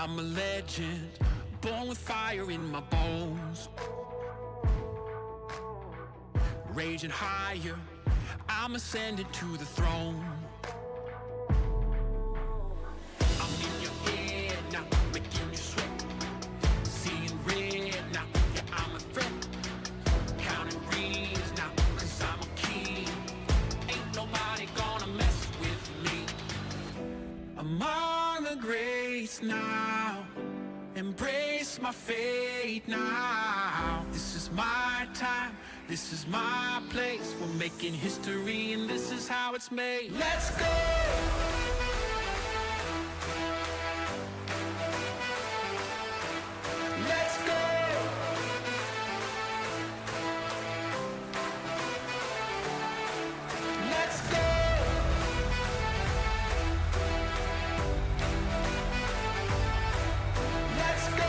I'm a legend, born with fire in my bones. Raging higher, I'm ascending to the throne. I'm in your head now, making you sweat. Seeing red now, yeah, I'm a threat. Counting rings now, cause I'm a king. Ain't nobody gonna mess with me. Among the greats now, embrace my fate now. This is my time, this is my place. We're making history and this is how it's made. Let's go! Let's go! Let's go! Let's go!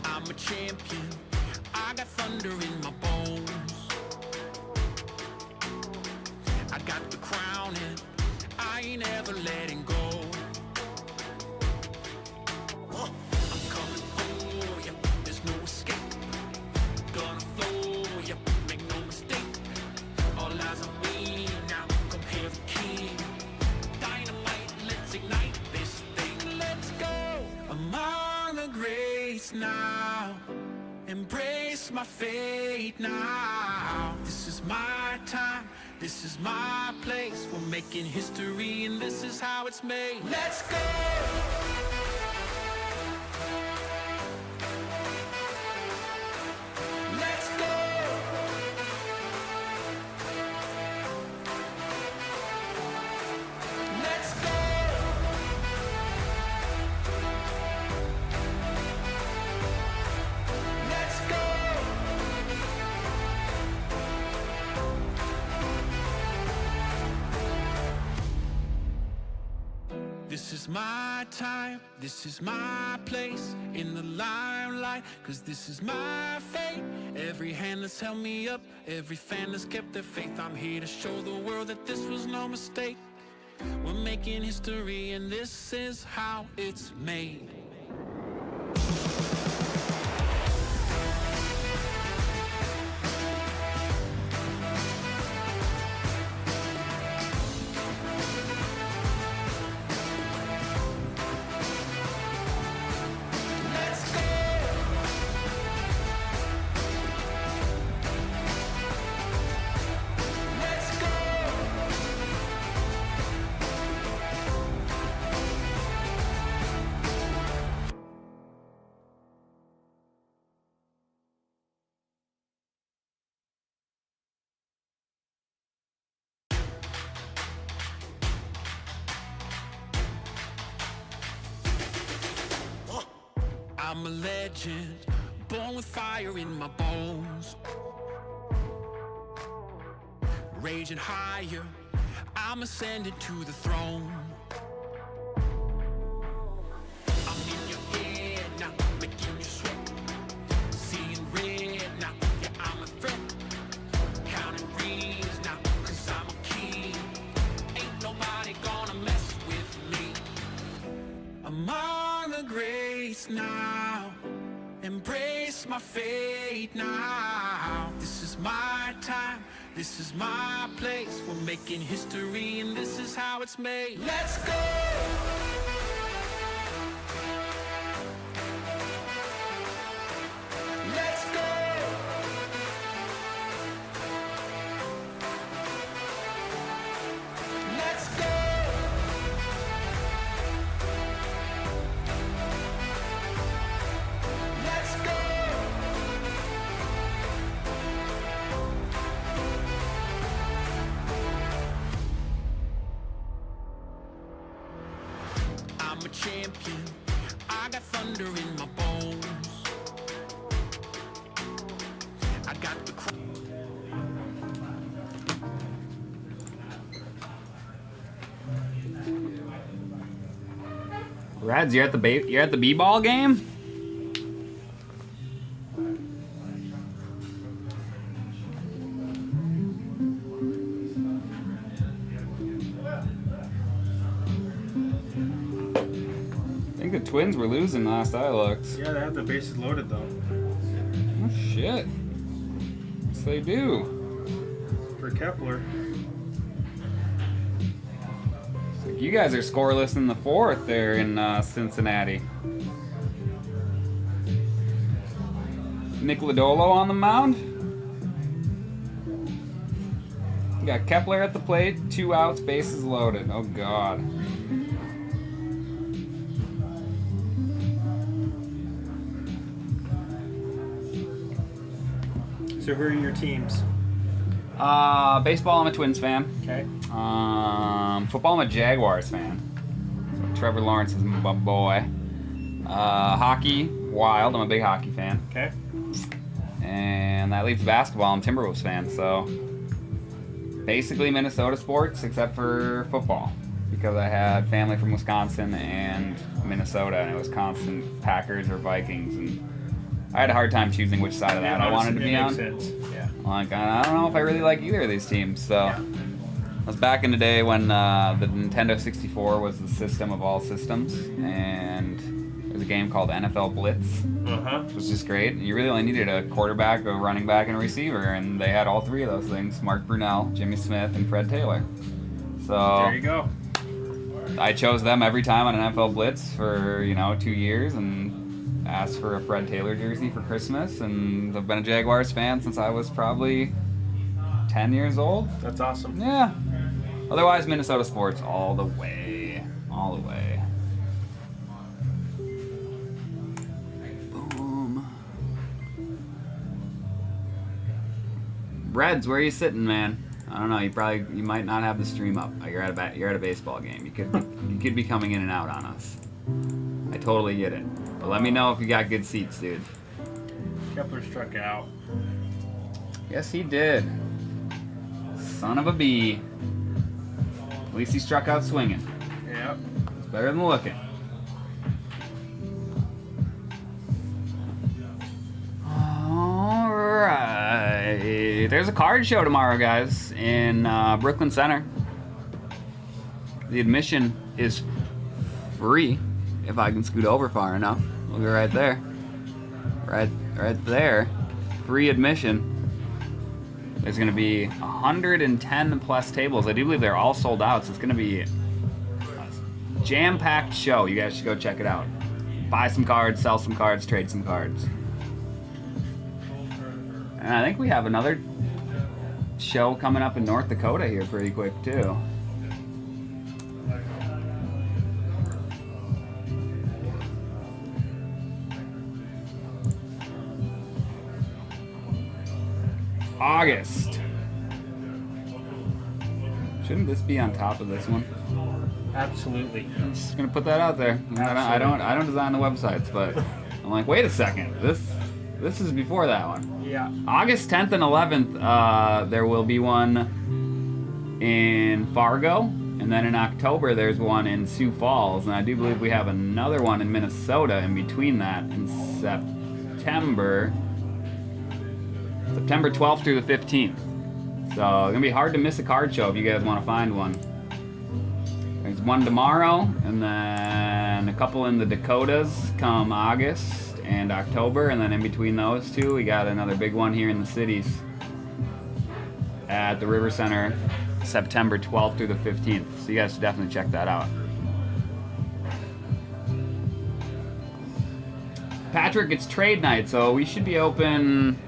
I'm a champion, I got thunder in my bones. I got the crown and I ain't ever letting go. I'm coming for ya, there's no escape. Gonna flow ya, make no mistake. All eyes on me now, come here the king. Dynamite, let's ignite this thing. Let's go! Among the greats now, embrace my fate now. This is my time, this is my place. We're making history and this is how it's made. Let's go! Let's go! Let's go! Let's go! This is my time, this is my place in the limelight, cause this is my fate. Every hand that's held me up, every fan that's kept their faith. I'm here to show the world that this was no mistake. We're making history and this is how it's made. Let's go! Let's go! I'm a legend, born with fire in my bones. Raging higher, I'm ascending to the throne. I'm in your head now, making you sweat. Seeing red now, yeah, I'm a threat. Counting rings now, cause I'm a king. Ain't nobody gonna mess with me. Among the greats now, embrace my fate now. This is my time, this is my place. We're making history and this is how it's made. Let's go! Let's go! Let's go! Let's go! I'm a champion, I got thunder in my bones. I got the Rads, you're at the b-ball game? Twins were losing last I looked. Yeah, they have the bases loaded though. Oh shit. Yes, they do. For Kepler. So you guys are scoreless in the fourth there in Cincinnati. Nick Lodolo on the mound. You got Kepler at the plate, 2 outs, bases loaded. Oh god. So who are your teams? Baseball, I'm a Twins fan. Okay. Football, I'm a Jaguars fan. So Trevor Lawrence is my boy. Hockey, Wild, I'm a big hockey fan. Okay. And that leaves basketball, I'm a Timberwolves fan. So basically Minnesota sports except for football. Because I had family from Wisconsin and Minnesota, and it was constant Packers or Vikings. And I had a hard time choosing which side of that I wanted to be on. Sense. Yeah. Like, I don't know if I really like either of these teams. So Yeah. I was back in the day when the Nintendo 64 was the system of all systems, and there was a game called NFL Blitz, which was just great. And you really only needed a quarterback, a running back, and a receiver, and they had all 3 of those things: Mark Brunell, Jimmy Smith, and Fred Taylor. So There you go. I chose them every time on an NFL Blitz for 2 years, and asked for a Fred Taylor jersey for Christmas, and I've been a Jaguars fan since I was probably 10 years old. That's awesome. Yeah. Otherwise, Minnesota sports all the way. All the way. Boom. Reds, where are you sitting, man? I don't know. You might not have the stream up. You're at a baseball game. You could be coming in and out on us. I totally get it. But let me know if you got good seats, dude. Kepler struck out. Yes, he did. Son of a bee. At least he struck out swinging. Yep. It's better than looking. Alright. There's a card show tomorrow, guys, in Brooklyn Center. The admission is free. If I can scoot over far enough. We'll be right there. Right there. Free admission. There's going to be 110 plus tables. I do believe they're all sold out, so it's going to be a jam-packed show. You guys should go check it out. Buy some cards, sell some cards, trade some cards. And I think we have another show coming up in North Dakota here pretty quick, too. August. Shouldn't this be on top of this one? Absolutely. I'm just gonna put that out there. I don't design the websites, but I'm like, wait a second, this is before that one. Yeah. August 10th and 11th, there will be one in Fargo, and then in October there's one in Sioux Falls, and I do believe we have another one in Minnesota in between that in September 12th through the 15th. So it's gonna be hard to miss a card show if you guys want to find one. There's one tomorrow, and then a couple in the Dakotas come August and October, and then in between those two, we got another big one here in the cities at the River Center, September 12th through the 15th. So you guys should definitely check that out. Patrick, it's trade night, so we should be open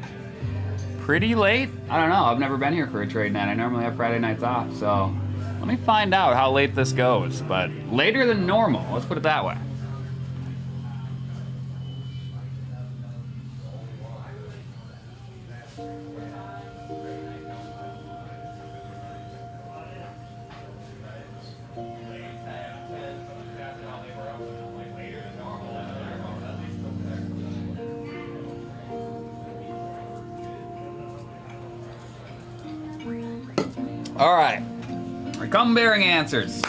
pretty late. I don't know. I've never been here for a trade night. I normally have Friday nights off, so let me find out how late this goes. But later than normal. Let's put it that way. All right, we're come bearing answers.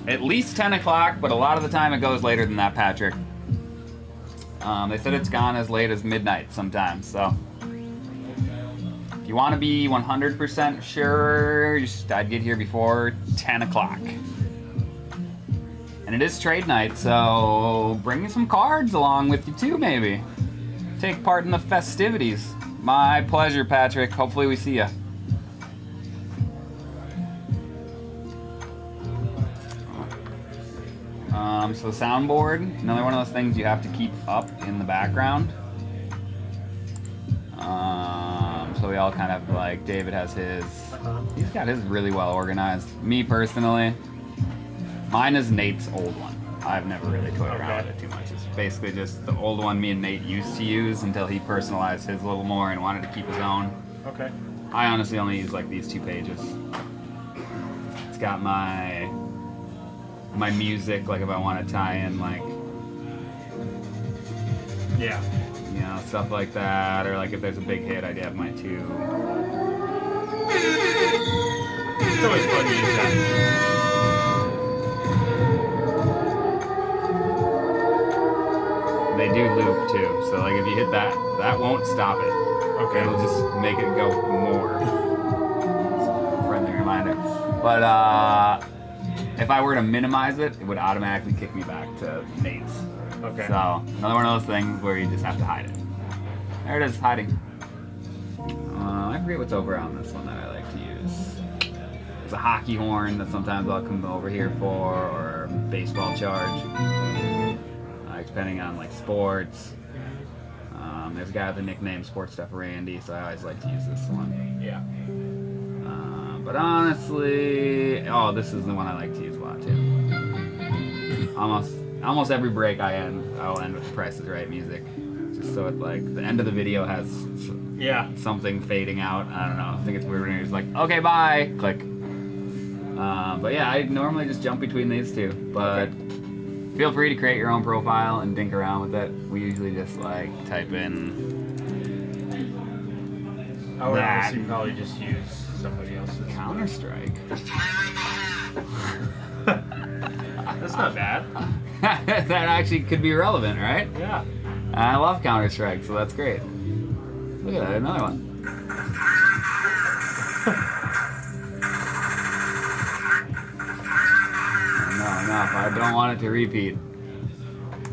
At least 10 o'clock, but a lot of the time it goes later than that, Patrick. They said it's gone as late as midnight sometimes, so if you want to be 100% sure, I'd get here before 10 o'clock. And it is trade night, so bring some cards along with you too, maybe. Take part in the festivities. My pleasure, Patrick. Hopefully we see ya. So the soundboard, another one of those things you have to keep up in the background. So we all kind of like, David has his, he's got his really well organized. Me personally, mine is Nate's old one. I've never really toyed around with it too much. It's basically just the old one me and Nate used to use until he personalized his a little more and wanted to keep his own. Okay. I honestly only use like these 2 pages. It's got my music, like if I want to tie in like, Yeah. you know, stuff like that, or like if there's a big hit, I'd have my 2. It's always fun to use that. They do loop too, so like if you hit that, that won't stop it. Okay. It'll just make it go more. Friendly reminder. But if I were to minimize it, it would automatically kick me back to Nate's. Okay. So another one of those things where you just have to hide it. There it is, hiding. I forget what's over on this one that I like to use. There's a hockey horn that sometimes I'll come over here for, or baseball charge. Depending on like sports. There's a guy with the nickname Sports Stuff Randy, so I always like to use this one. Yeah. But honestly, oh, this is the one I like to use a lot too. Almost every break I'll end with Price is Right music, just so it like the end of the video has something fading out. I don't know. I think it's weird when you're just like, okay, bye, click. But yeah, I normally just jump between these 2, but. Feel free to create your own profile and dink around with it. We usually just like type in I would that. honestly probably just use somebody else's. Counter-Strike. That's not bad. That actually could be relevant, right? Yeah. I love Counter-Strike, so that's great. Look at that, another one. Enough. I don't want it to repeat.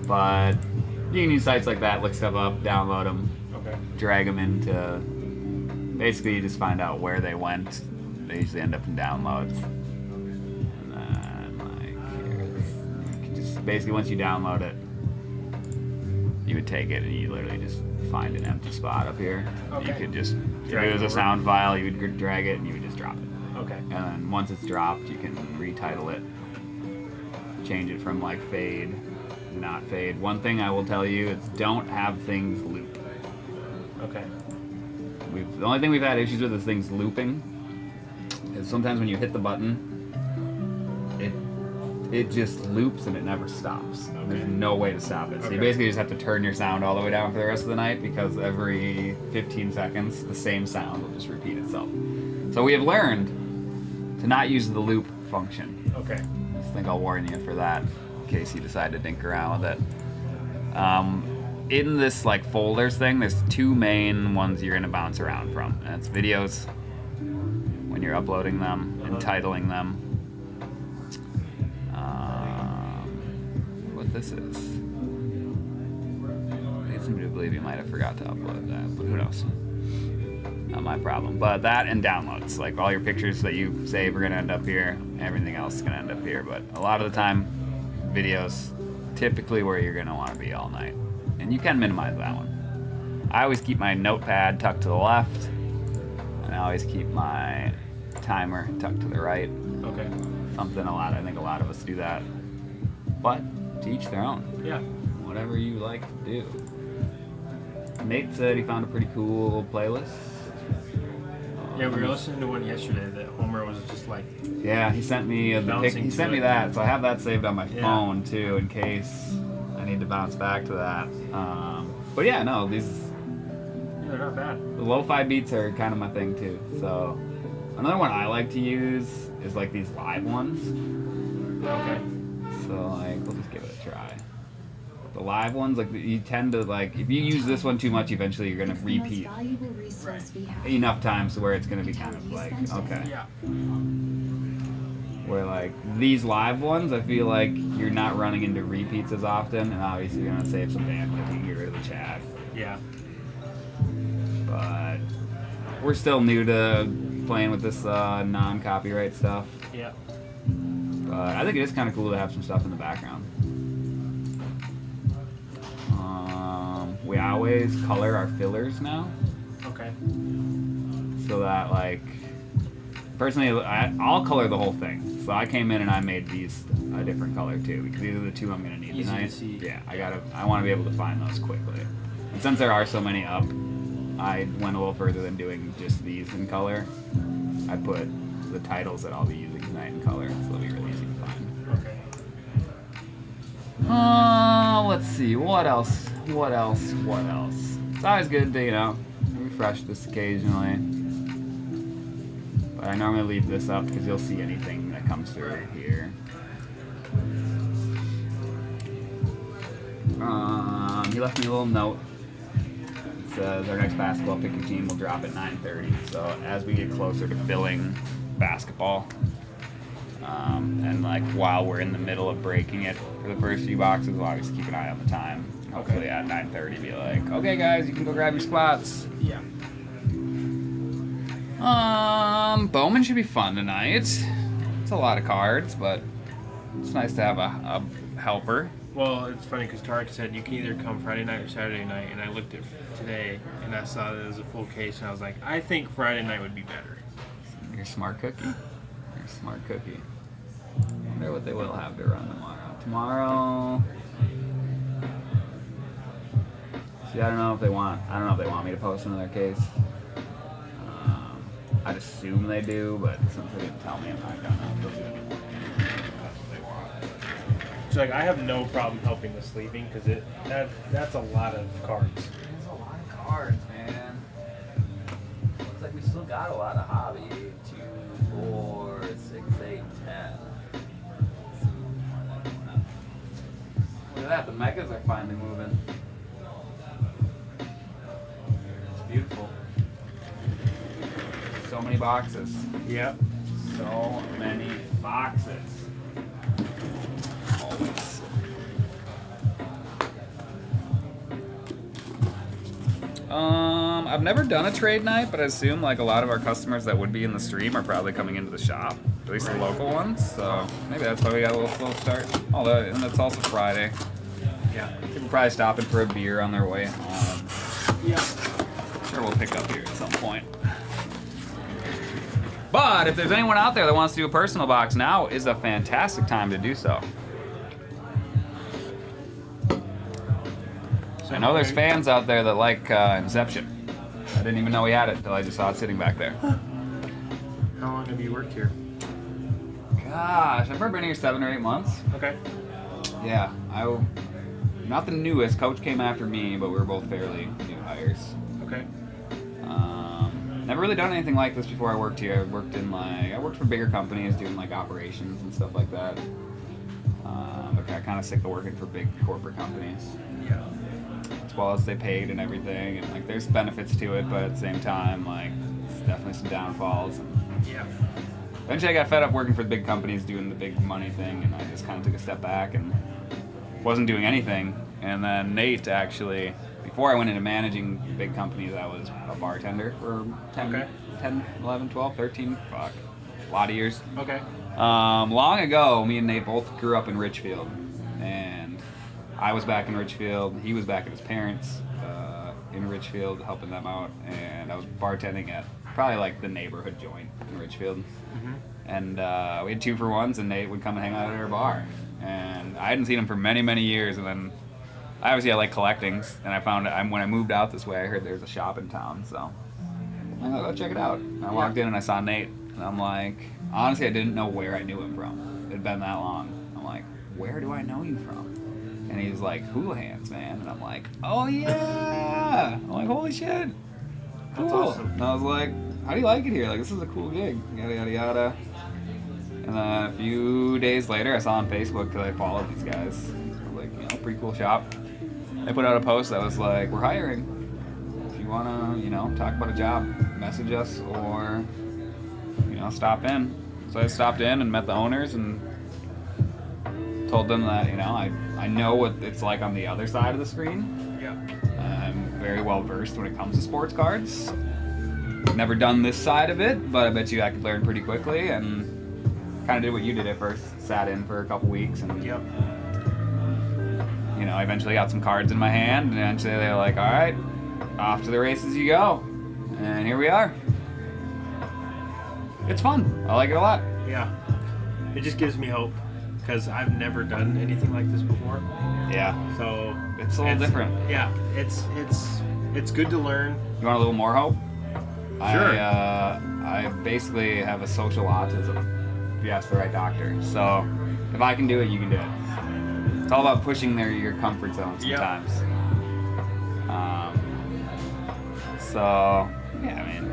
But you can use sites like that, look stuff up, download them, Okay. drag them into. Basically, you just find out where they went. They usually end up in downloads. And then, like, here, you can just basically once you download it, you would take it and you literally just find an empty spot up here. Okay. You could just, if Drag it it was a over. sound file, you would drag it and you would just drop it. Okay. And then once it's dropped, you can retitle it, change it from like fade, not fade. One thing I will tell you is don't have things loop. Okay. The only thing we've had issues with is things looping. Is sometimes when you hit the button, it just loops and it never stops. Okay. There's no way to stop it. So you Okay. basically just have to turn your sound all the way down for the rest of the night because every 15 seconds the same sound will just repeat itself. So we have learned to not use the loop function. Okay. I think I'll warn you for that in case you decide to dink around with it. In this like folders thing, there's 2 main ones you're gonna bounce around from. And it's videos when you're uploading them and titling them. What this is. I seem to believe you might have forgot to upload that, but who knows? Not my problem. But that and downloads, like all your pictures that you save are gonna end up here. Everything else is gonna end up here. But a lot of the time, videos typically where you're gonna want to be all night, and you can minimize that one. I always keep my notepad tucked to the left, and I always keep my timer tucked to the right. Okay. I think a lot of us do that. But to each their own. Yeah. Whatever you like to do. Nate said he found a pretty cool playlist. Yeah, we were listening to one yesterday that Homer was just like, Yeah, he sent me Bouncing he to me it. that, so I have that saved on my Yeah. phone too, in case I need to bounce back to that. But yeah, no, these yeah, they're not bad. the lo-fi beats are kind of my thing too. So another one I like to use is like these live ones. Okay. So like, we'll just give it a try. The live ones, like you tend to like, if you use this one too much, eventually you're gonna repeat enough times to where it's gonna be kind of like, okay. Yeah. Where like these live ones, I feel like you're not running into repeats as often, and obviously you're gonna save some bandwidth. You can get rid of the chat. Yeah. But we're still new to playing with this non-copyright stuff. Yeah. But I think it is kind of cool to have some stuff in the background. We always color our fillers now, Okay. so that like, personally, I'll color the whole thing. So I came in and I made these a different color too, because these are the two I'm gonna need Easy to tonight. see. Yeah, I want to be able to find those quickly. And since there are so many up, I went a little further than doing just these in color. I put the titles that I'll be using tonight in color, so it'll be really easy to find. Okay. Let's see, what else? It's always good to, refresh this occasionally. But I normally leave this up because you'll see anything that comes through here. He left me a little note. It says our next basketball pick your team will drop at 9:30. So as we get closer to filling basketball, and like while we're in the middle of breaking it for the first few boxes, we'll obviously keep an eye on the time. Hopefully at 9:30 be like, okay guys, you can go grab your spots. Yeah. Bowman should be fun tonight. It's a lot of cards, but it's nice to have a helper. Well, it's funny because Tarek said you can either come Friday night or Saturday night, and I looked at today and I saw that it was a full case, and I was like, I think Friday night would be better. You're a smart cookie. You're a smart cookie. I wonder what they will have to run tomorrow. Tomorrow. See, I don't know if they want me to post another case. I'd assume they do, but since they didn't tell me, I'm not gonna. That's what they want. So like, I have no problem helping with sleeping because that's a lot of cards. It's a lot of cards, man. Looks like we still got a lot of hobby. 2, 4, 6, 8, 10. Look at that, the megas are finally moving. It's beautiful. So many boxes. Yep. So many boxes. Always. I've never done a trade night, but I assume like a lot of our customers that would be in the stream are probably coming into the shop, at least the local ones. So maybe that's why we got a little slow start. Although, and it's also Friday. Yeah. People probably stopping for a beer on their way home. Yeah. Sure, we'll pick up here at some point. But if there's anyone out there that wants to do a personal box, now is a fantastic time to do so. I know there's fans out there that like Inception. I didn't even know we had it until I just saw it sitting back there. How long have you worked here? Gosh, I've probably been here 7 or 8 months. Okay. Yeah, not the newest. Coach came after me, but we were both fairly new hires. Okay. Never really done anything like this before I worked here. I worked for bigger companies doing like operations and stuff like that. But I kind of sick of working for big corporate companies. Yeah. As well as they paid and everything, and like there's benefits to it, but at the same time, like it's definitely some downfalls. And Yeah. eventually, I got fed up working for the big companies doing the big money thing, and I just kind of took a step back and wasn't doing anything. And then Nate actually, before I went into managing big companies, I was a bartender for 10, 11, 12, 13, a lot of years. Okay. Long ago, me and Nate both grew up in Richfield, and I was back in Richfield. He was back at his parents in Richfield, helping them out, and I was bartending at probably like the neighborhood joint in Richfield. Mm-hmm. And we had 2-for-1s, and Nate would come and hang out at our bar. And I hadn't seen him for many, many years, and then obviously I like collecting, and I found when I moved out this way, I heard there's a shop in town, so I'm gonna go check it out. And I walked in and I saw Nate, and I'm like, honestly, I didn't know where I knew him from. It had been that long. I'm like, where do I know you from? And he was like, Hula Hands, man. And I'm like, oh yeah! I'm like, holy shit! Cool. That's awesome. And I was like, how do you like it here? Like, this is a cool gig. Yada yada yada. And then a few days later, I saw on Facebook because I followed these guys. I was like, pretty cool shop. They put out a post that was like, we're hiring. If you wanna, talk about a job, message us or, stop in. So I stopped in and met the owners and told them that, you know, I know what it's like on the other side of the screen. Yeah. I'm very well versed when it comes to sports cards. Never done this side of it, but I bet you I could learn pretty quickly, and kind of did what you did at first. Sat in for a couple weeks and Yep. you know, I eventually got some cards in my hand, and eventually they were like, all right, off to the races you go. And here we are. It's fun. I like it a lot. Yeah. It just gives me hope because I've never done anything like this before. Yeah. So It's a little different. Yeah. It's good to learn. You want a little more hope? Sure. I basically have a social autism, if you ask the right doctor. So if I can do it, you can do it. It's all about pushing your comfort zone Yep. sometimes. So, yeah, I mean,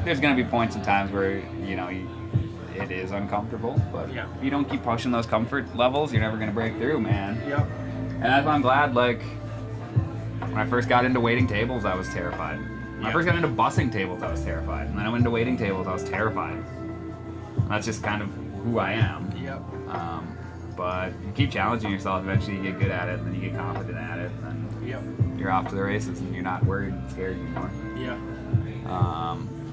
there's going to be points and times where, you know, it is uncomfortable, but Yeah. if you don't keep pushing those comfort levels, you're never going to break through, man. Yep. And that's why I'm glad, like, when I first got into waiting tables, I was terrified. When I Yeah. first got into bussing tables, I was terrified. And then I went into waiting tables, I was terrified. That's just kind of who I am. Yep. But you keep challenging yourself, eventually you get good at it, and then you get confident at it, and Yep. you're off to the races, and you're not worried and scared anymore. Yeah.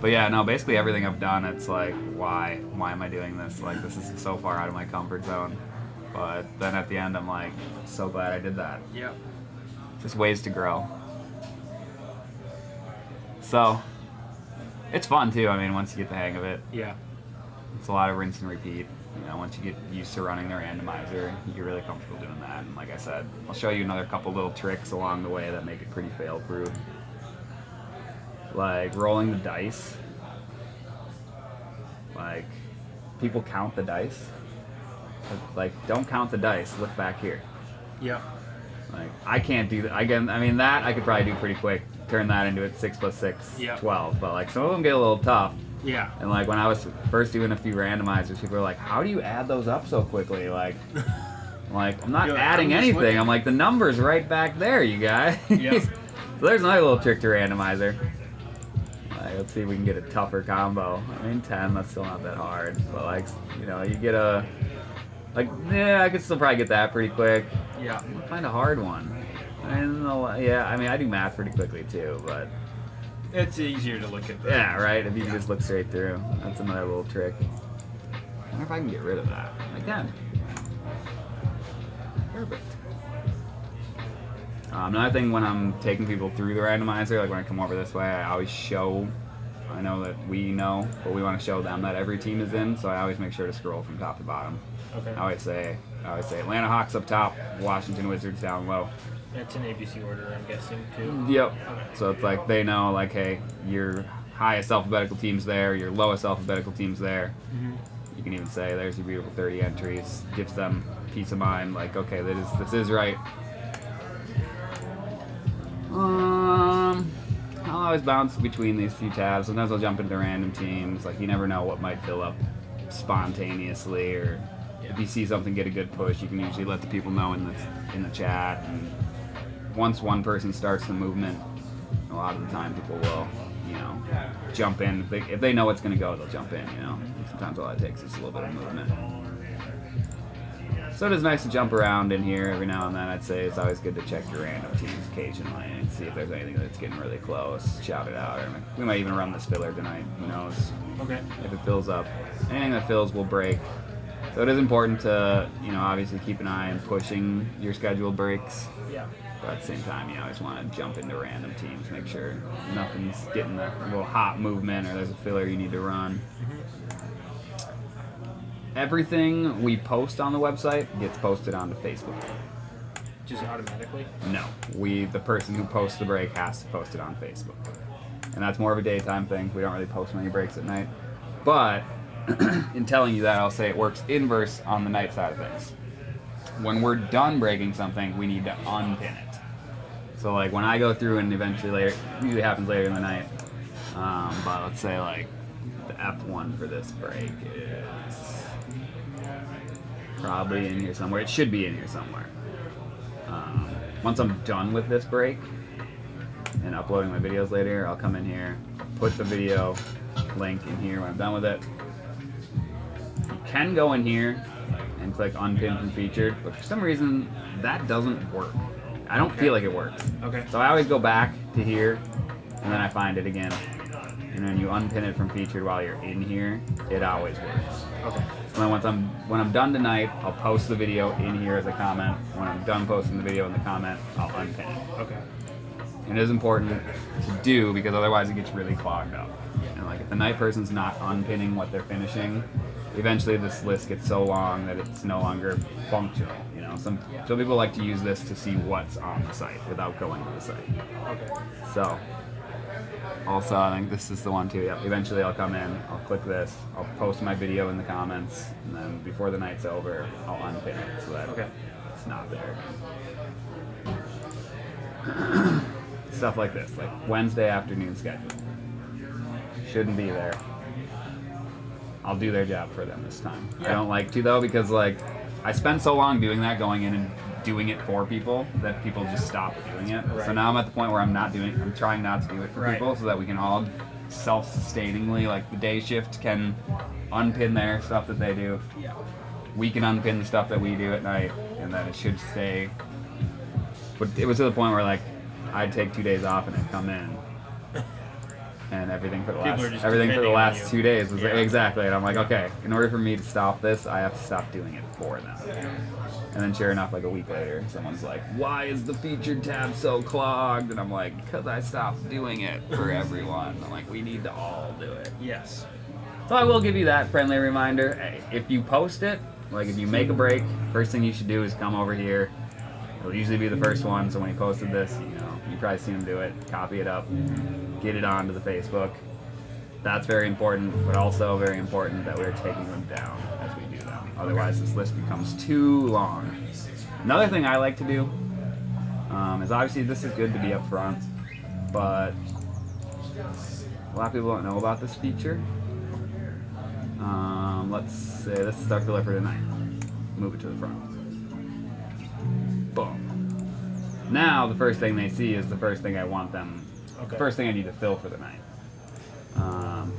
But yeah, no, basically everything I've done, it's like, why am I doing this? Like, this is so far out of my comfort zone. But then at the end, I'm like, so glad I did that. Yep. Just ways to grow. So, it's fun too. I mean, once you get the hang of it, Yeah. it's a lot of rinse and repeat. You know, once you get used to running the randomizer, you're really comfortable doing that. And like I said, I'll show you another couple little tricks along the way that make it pretty fail-proof. Like rolling the dice. Like, people count the dice. Like, don't count the dice. Look back here. Yep. Like, I can't do that. I mean, that I could probably do pretty quick. Turn that into it 6 + 6, Yeah. 12. But like, some of them get a little tough. Yeah. And like, when I was first doing a few randomizers, people were like, "How do you add those up so quickly?" Like, I'm not You're like, adding "I'm just anything. looking." I'm like, the number's right back there, you guys. Yep. So there's another little trick to randomizer. Like, let's see if we can get a tougher combo. I mean, 10, that's still not that hard. But like, you know, you get a, like, yeah, I could still probably get that pretty quick. Yeah. I'm gonna find a hard one. I don't know. Yeah, I mean, I do math pretty quickly too, but It's easier to look at. yeah, right. If you can just look straight through, that's another little trick. I wonder if I can get rid of that. I can. Perfect. Another thing, when I'm taking people through the randomizer, like when I come over this way, I always show. I know that we know, but we want to show them that every team is in, so I always make sure to scroll from top to bottom. Okay. I always say Atlanta Hawks up top, Washington Wizards down low. It's an ABC order, I'm guessing, too. Yep. So it's like they know, like, hey, your highest alphabetical team's there, your lowest alphabetical team's there. Mm-hmm. You can even say, there's your beautiful 30 entries. Gives them peace of mind, like, okay, this is right. I'll always bounce between these few tabs. Sometimes I'll jump into random teams. Like, you never know what might fill up spontaneously, or if you see something get a good push, you can usually let the people know in the chat. And once one person starts the movement, a lot of the time people will, you know, jump in. If they know it's going to go, they'll jump in, you know. Sometimes all it takes is a little bit of movement. So it is nice to jump around in here every now and then. I'd say it's always good to check your random teams occasionally and see if there's anything that's getting really close. Shout it out. Or we might even run this filler tonight. Who knows? Okay. If it fills up. Anything that fills will break. So it is important to, you know, obviously keep an eye on pushing your scheduled breaks. Yeah. But at the same time, you always want to jump into random teams. Make sure nothing's getting a little hot movement or there's a filler you need to run. Everything we post on the website gets posted onto Facebook. Just automatically? No, the person who posts the break has to post it on Facebook. And that's more of a daytime thing. We don't really post many breaks at night. But in telling you that, I'll say it works inverse on the night side of things. When we're done breaking something, we need to unpin it. So like when I go through and eventually later, usually happens later in the night, but let's say like the F1 for this break is probably in here somewhere. It should be in here somewhere. Once I'm done with this break and uploading my videos later, I'll come in here, put the video link in here when I'm done with it, can go in here and click unpin from featured, but for some reason that doesn't work. I don't feel like it works. Okay. So I always go back to here, and then I find it again. And then you unpin it from featured while you're in here. It always works. Okay. And then when I'm done tonight, I'll post the video in here as a comment. When I'm done posting the video in the comment, I'll unpin it. Okay. And it is important to do because otherwise it gets really clogged up. And like if the night person's not unpinning what they're finishing, eventually this list gets so long that it's no longer functional. You know, some people like to use this to see what's on the site without going to the site. Okay. So also I think this is the one too. Yep. Eventually I'll come in, I'll click this, I'll post my video in the comments, and then before the night's over, I'll unpin it so that it's not there. Stuff like this, like Wednesday afternoon schedule. Shouldn't be there. I'll do their job for them this time. I don't like to though because like I spend so long doing that, going in and doing it for people that people just stop doing it. Right. So now I'm at the point where I'm trying not to do it for Right. people so that we can all self-sustainingly, like the day shift can unpin their stuff that they do. Yeah. We can unpin the stuff that we do at night, and then it should stay. But it was to the point where like I'd take 2 days off and I'd come in, and everything for the People are just last depending on you. 2 days was Yeah. exactly. And I'm like, okay, in order for me to stop this, I have to stop doing it for them. And then sure enough, like a week later, someone's like, why is the featured tab so clogged? And I'm like, because I stopped doing it for everyone. I'm like, we need to all do it. Yes. So I will give you that friendly reminder. Hey, if you post it, like if you make a break, first thing you should do is come over here. It'll usually be the first one, so when you posted this, you know, you probably seen him do it. Copy it up, get it onto the Facebook. That's very important, but also very important that we're taking them down as we do them. Otherwise, this list becomes too long. Another thing I like to do is obviously this is good to be up front, but a lot of people don't know about this feature. Let's say this is our filler for tonight. Move it to the front. Boom. Now the first thing they see is the first thing I want them. Okay. First thing I need to fill for the night.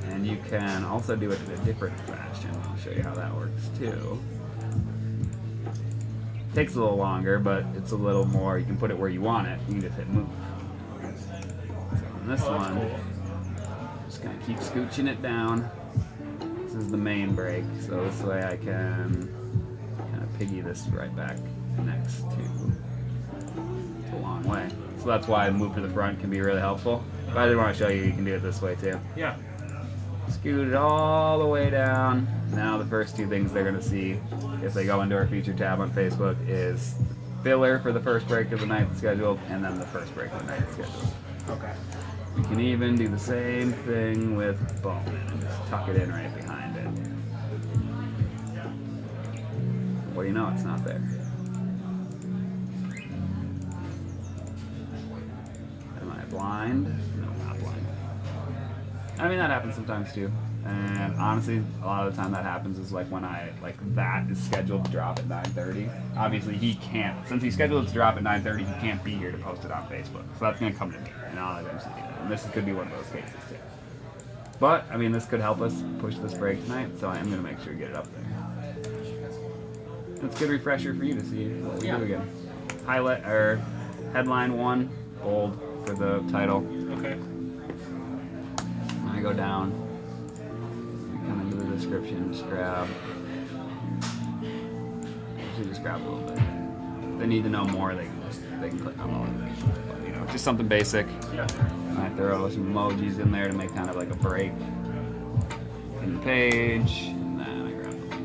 And you can also do it in a different fashion. I'll show you how that works too. Takes a little longer, but it's a little more. You can put it where you want it. You can just hit move. So on this one, just gonna keep scooching it down. This is the main break, so this way I can kind of piggy this right back next to. It's a long way. So that's why move to the front can be really helpful. But I did want to show you can do it this way too. Yeah. Scoot it all the way down. Now the first two things they're going to see if they go into our feature tab on Facebook is filler for the first break of the night scheduled, and then the first break of the night scheduled. Okay. We can even do the same thing with Bowman and just tuck it in right behind it. What do you know? It's not there. Am I blind? No, not blind. I mean, that happens sometimes too. And honestly, a lot of the time that happens is like when that is scheduled to drop at 9:30. Obviously, he can't, since he's scheduled to drop at 9:30, he can't be here to post it on Facebook. So that's going to come to me, and I'll eventually do that. And this could be one of those cases too. But, I mean, this could help us push this break tonight, so I am going to make sure to get it up there. It's a good refresher for you to see what we do again. Highlight, or headline 1, bold for the title. Okay. I go down, come into the description, just grab. Actually, just grab a little bit. If they need to know more, they can click on the link. But, you know, just something basic. Yeah. I throw some emojis in there to make kind of like a break in the page, and then I grab the link.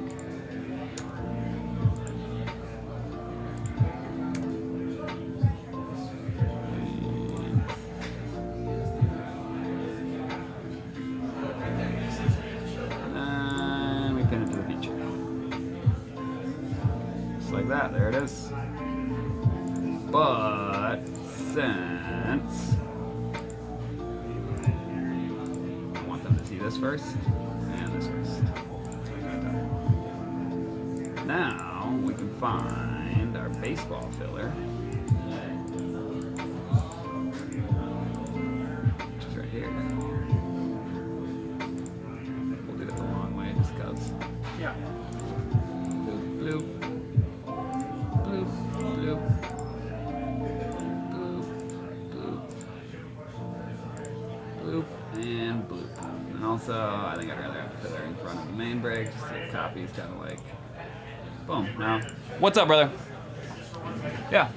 And we pin it to the feature. Just like that, there it is. But since I want them to see this first and this first. Now we can find our baseball filler, which is right here. We'll do it the long way just because. Yeah. So I think I'd rather have the filler in front of the main brake. Just the copy is kind of like, boom. Now, what's up, brother? Yeah.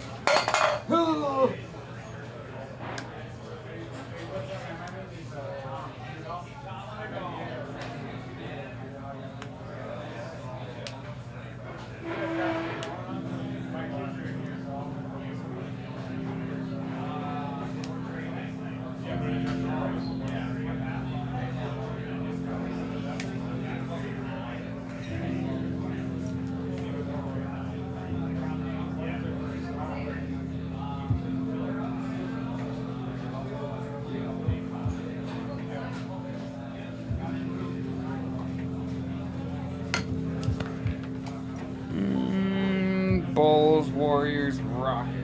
Bulls, Warriors, Rockets.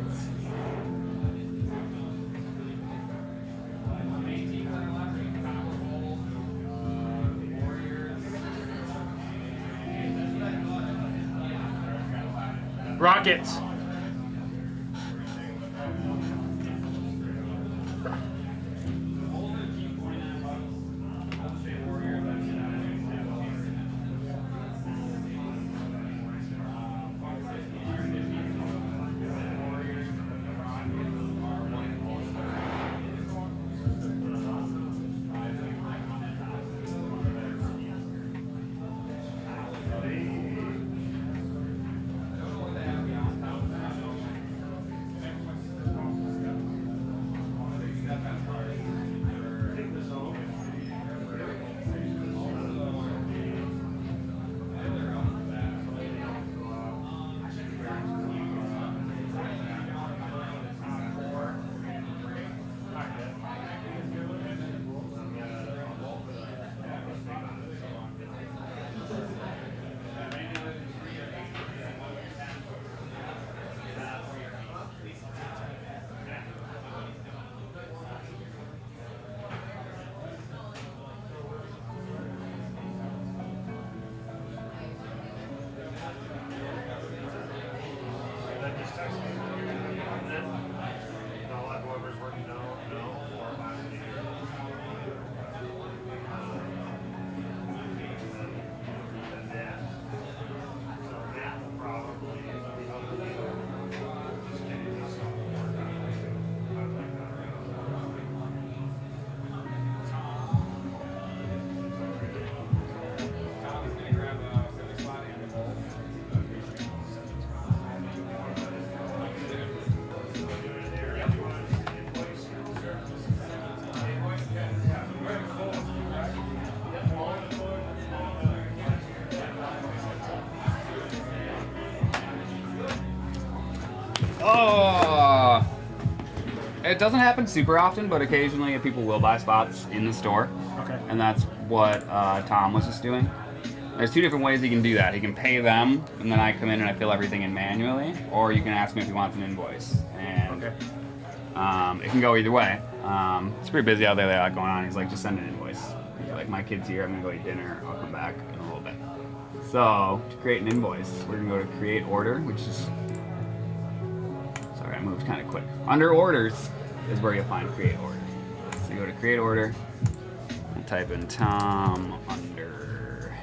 Rockets. Oh! It doesn't happen super often, but occasionally people will buy spots in the store. Okay. And that's what Tom was just doing. There's two different ways he can do that. He can pay them, and then I come in and I fill everything in manually, or you can ask him if he wants an invoice. And Okay. it can go either way. It's pretty busy out there. They got a lot going on. He's like, just send an invoice. Like, my kid's here. I'm gonna go eat dinner. I'll come back in a little bit. So to create an invoice, we're gonna go to create order, which is, sorry, I moved kind of quick. Under orders is where you'll find create order. So you go to create order and type in Tom under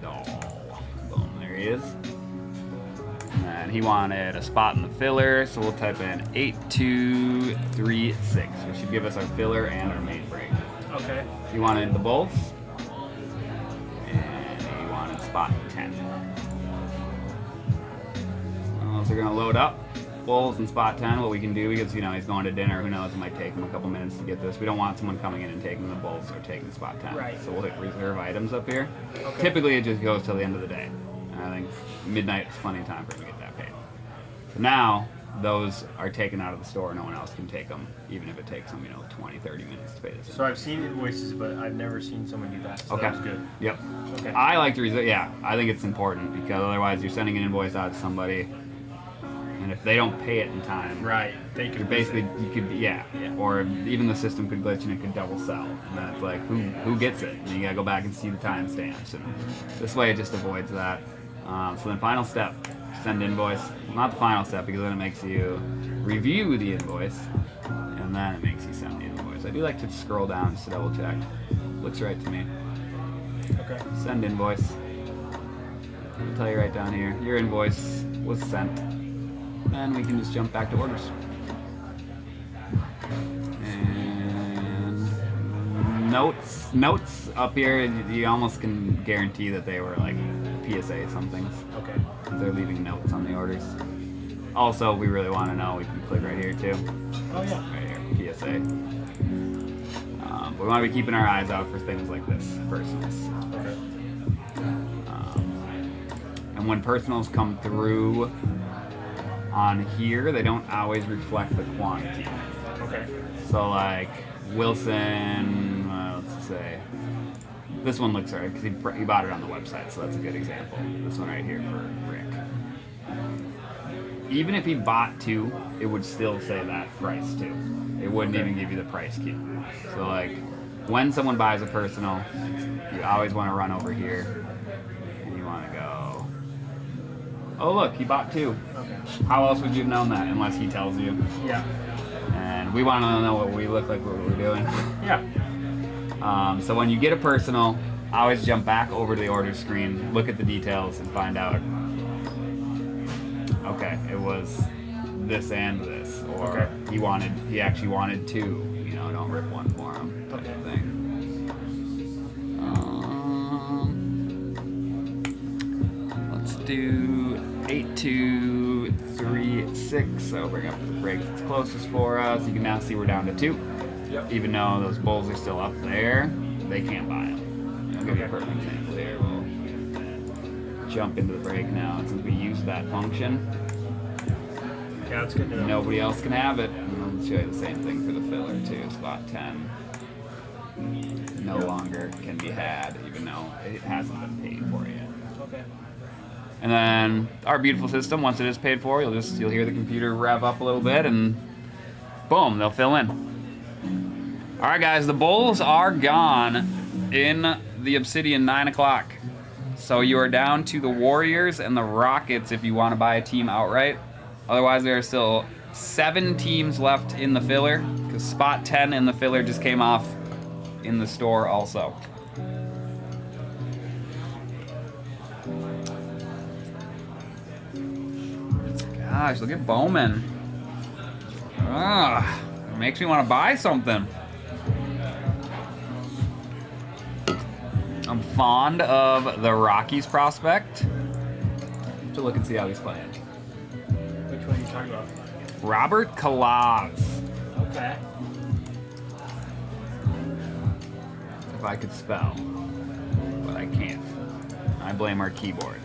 doll. Boom, there he is. And he wanted a spot in the filler, so we'll type in 8236, which should give us our filler and our main brake. Okay. He wanted the bolts, and he wanted spot 10. Those are gonna load up. Bolts and spot 10, what we can do, because you know he's going to dinner, who knows, it might take him a couple minutes to get this. We don't want someone coming in and taking the bolts or taking the spot 10. Right. So we'll hit reserve items up here. Okay. Typically it just goes till the end of the day. And I think midnight is plenty of time for him to get that paid. So now, those are taken out of the store, no one else can take them, even if it takes them, 20, 30 minutes to pay this. So I've seen invoices, but I've never seen someone do that. So Okay. that's good. Yep. Okay. I like to reserve. Yeah, I think it's important because otherwise you're sending an invoice out to somebody, and if they don't pay it in time, Right. They you're could basically you could be Yeah. or even the system could glitch and it could double sell, and then it's like who gets it? And you gotta go back and see the timestamps, and this way it just avoids that. So then final step, send invoice. Well, not the final step because then it makes you review the invoice, and then it makes you send the invoice. I do like to scroll down just to double check. Looks right to me. Okay. Send invoice. I'll tell you right down here. Your invoice was sent. And we can just jump back to orders. And notes up here, you almost can guarantee that they were like PSA somethings. Okay. They're leaving notes on the orders. Also, if we really want to know, we can click right here too. Oh yeah. Right here, PSA. But we want to be keeping our eyes out for things like this, personals. Okay. And when personals come through on here, they don't always reflect the quantity. Okay. So like Wilson, let's say, this one looks alright because he bought it on the website, so that's a good example. This one right here for Rick. Even if he bought 2, it would still say that price too. It wouldn't even give you the price key. So like, when someone buys a personal, you always want to run over here, and you want to go, oh look, he bought 2. Okay. How else would you have known that unless he tells you? Yeah. And we want to know what we look like, what we're doing. Yeah. So when you get a personal, always jump back over to the order screen, look at the details, and find out, okay, it was this and this, or Okay. he actually wanted 2. You know, don't rip one for him, type of thing. Let's do 8236. So bring up the break that's closest for us. You can now see we're down to 2. Yep. Even though those bulls are still up there, they can't buy them. I'll give you a perfect example here. We'll jump into the break now. And since we use that function, Yeah, it's good to know. nobody else can have it. And I'll show you the same thing for the filler too. Spot 10 no longer can be had, even though it hasn't been paid for yet. Okay. And then our beautiful system, once it is paid for, you'll hear the computer rev up a little bit, and boom, they'll fill in. All right, guys, the bulls are gone in the Obsidian 9 o'clock. So you are down to the Warriors and the Rockets if you want to buy a team outright. Otherwise, there are still 7 teams left in the filler, because spot 10 in the filler just came off in the store also. Gosh, look at Bowman. Ah, it makes me want to buy something. I'm fond of the Rockies prospect. To look and see how he's playing. Which one are you talking about? Robert Kalaz. Okay. If I could spell, but I can't. I blame our keyboard.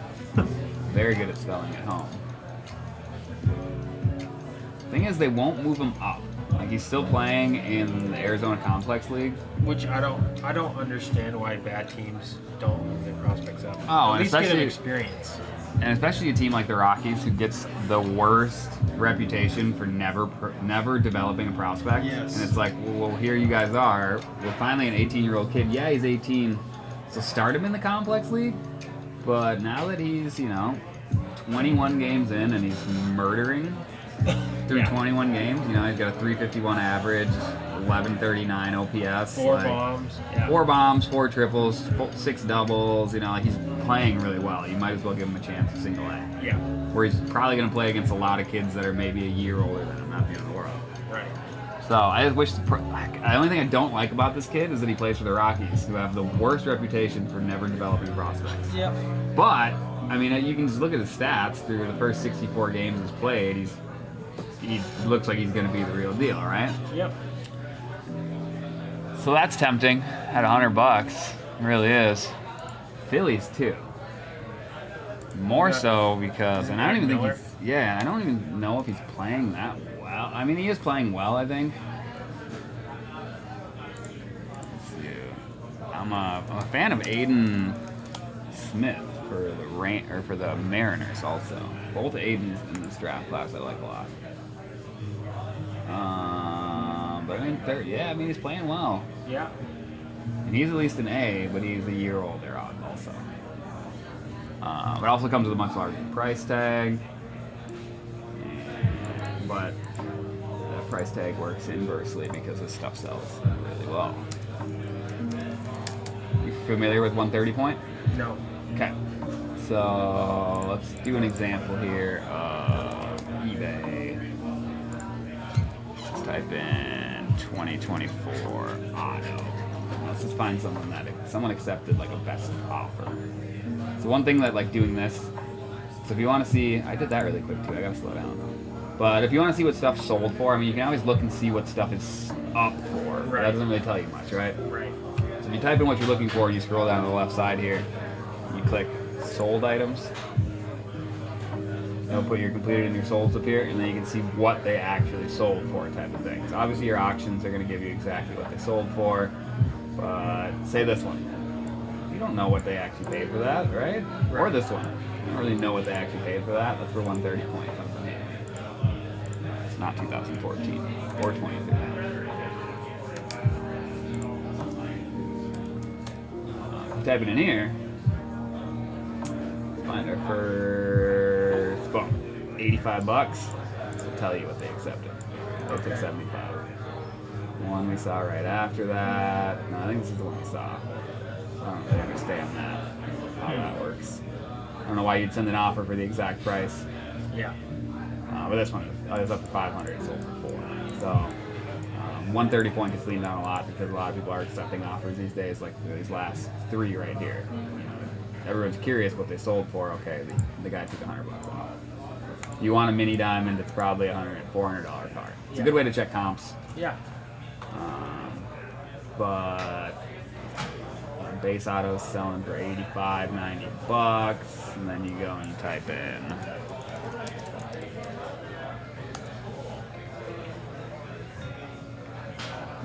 Very good at spelling at home. Thing is, they won't move him up. Like, he's still playing in the Arizona Complex League. Which I don't understand why bad teams don't move their prospects up. Oh, At and least get them especially- experience. And especially a team like the Rockies, who gets the worst reputation for never developing a prospect. Yes. And it's like, well, here you guys are. We're finally an 18-year-old kid. Yeah, he's 18. So start him in the Complex League. But now that he's, 21 games in and he's murdering through Yeah. 21 games, he's got a 351 average, 1139 OPS. 4 like, bombs. Yeah. 4 bombs, 4 triples, 6 doubles. He's playing really well. You might as well give him a chance to single A. Yeah. Where he's probably going to play against a lot of kids that are maybe a year older than him, not the end of the world. Right. So I just wish the only thing I don't like about this kid is that he plays for the Rockies, who have the worst reputation for never developing prospects. Yep. But you can just look at his stats through the first 64 games he's played. He looks like he's going to be the real deal, right? Yep. So that's tempting at $100. It really is. Phillies too. More so because, and I don't even think I don't even know if he's playing that well. I mean, he is playing well, I think. Let's see. I'm a fan of Aiden Smith for the Mariners also. Both Aidens in this draft class I like a lot. But he's playing well. Yeah. And he's at least an A, but he's a year older also. It also comes with a much larger price tag. But that price tag works inversely because this stuff sells really well. You familiar with 130 point? No. Okay. So let's do an example here of eBay. Let's type in 2024 auto. Let's just find someone accepted like a best offer. So one thing that like doing this. So if you want to see, I did that really quick too. I gotta slow down. But if you want to see what stuff's sold for, I mean, you can always look and see what stuff is up for. But that doesn't really tell you much, right? Right. So if you type in what you're looking for and you scroll down to the left side here, you click sold items. It'll put your completed and your solds up here, and then you can see what they actually sold for, type of thing. So obviously your auctions are going to give you exactly what they sold for. But say this one, you don't know what they actually paid for that, right? Or this one, you don't really know what they actually paid for that. That's where 130 point comes in. It's not 2014 or 23. Type it in here. Find our first, boom, 85 bucks. It'll tell you what they accepted. They took 75. One we saw right after that. No, I think this is the one we saw. I don't really understand that, how that works. I don't know why you'd send an offer for the exact price. Yeah. But this one is up to 500, it sold for 4. So 130 point gets leaned down a lot because a lot of people are accepting offers these days, like these last 3 right here. You know, everyone's curious what they sold for. Okay, the guy took 100 bucks off. You want a mini diamond, it's probably $100, $400 card. It's a good way to check comps. Yeah. But base auto's selling for 85, 90 bucks, and then you go and you type in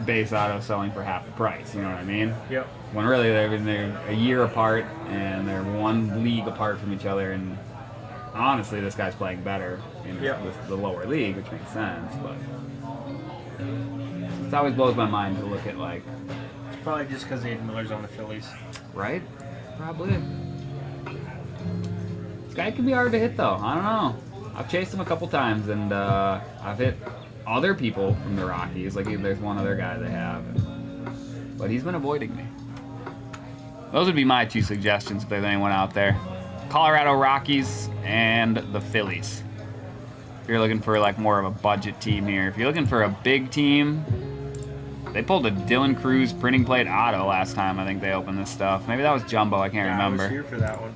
base auto selling for half the price, you know what I mean? Yep. When really they're a year apart and they're one league apart from each other, and honestly this guy's playing better in the lower league, which makes sense, but it always blows my mind to look at like... It's probably just because Aiden Miller's on the Phillies. Right? Probably. This guy can be hard to hit though, I don't know. I've chased him a couple times and I've hit other people from the Rockies, like there's one other guy they have, but he's been avoiding me. Those would be my 2 suggestions if there's anyone out there. Colorado Rockies and the Phillies. If you're looking for like more of a budget team here. If you're looking for a big team, they pulled a Dylan Cruz printing plate auto last time I think they opened this stuff. Maybe that was Jumbo, I can't remember. I was here for that one.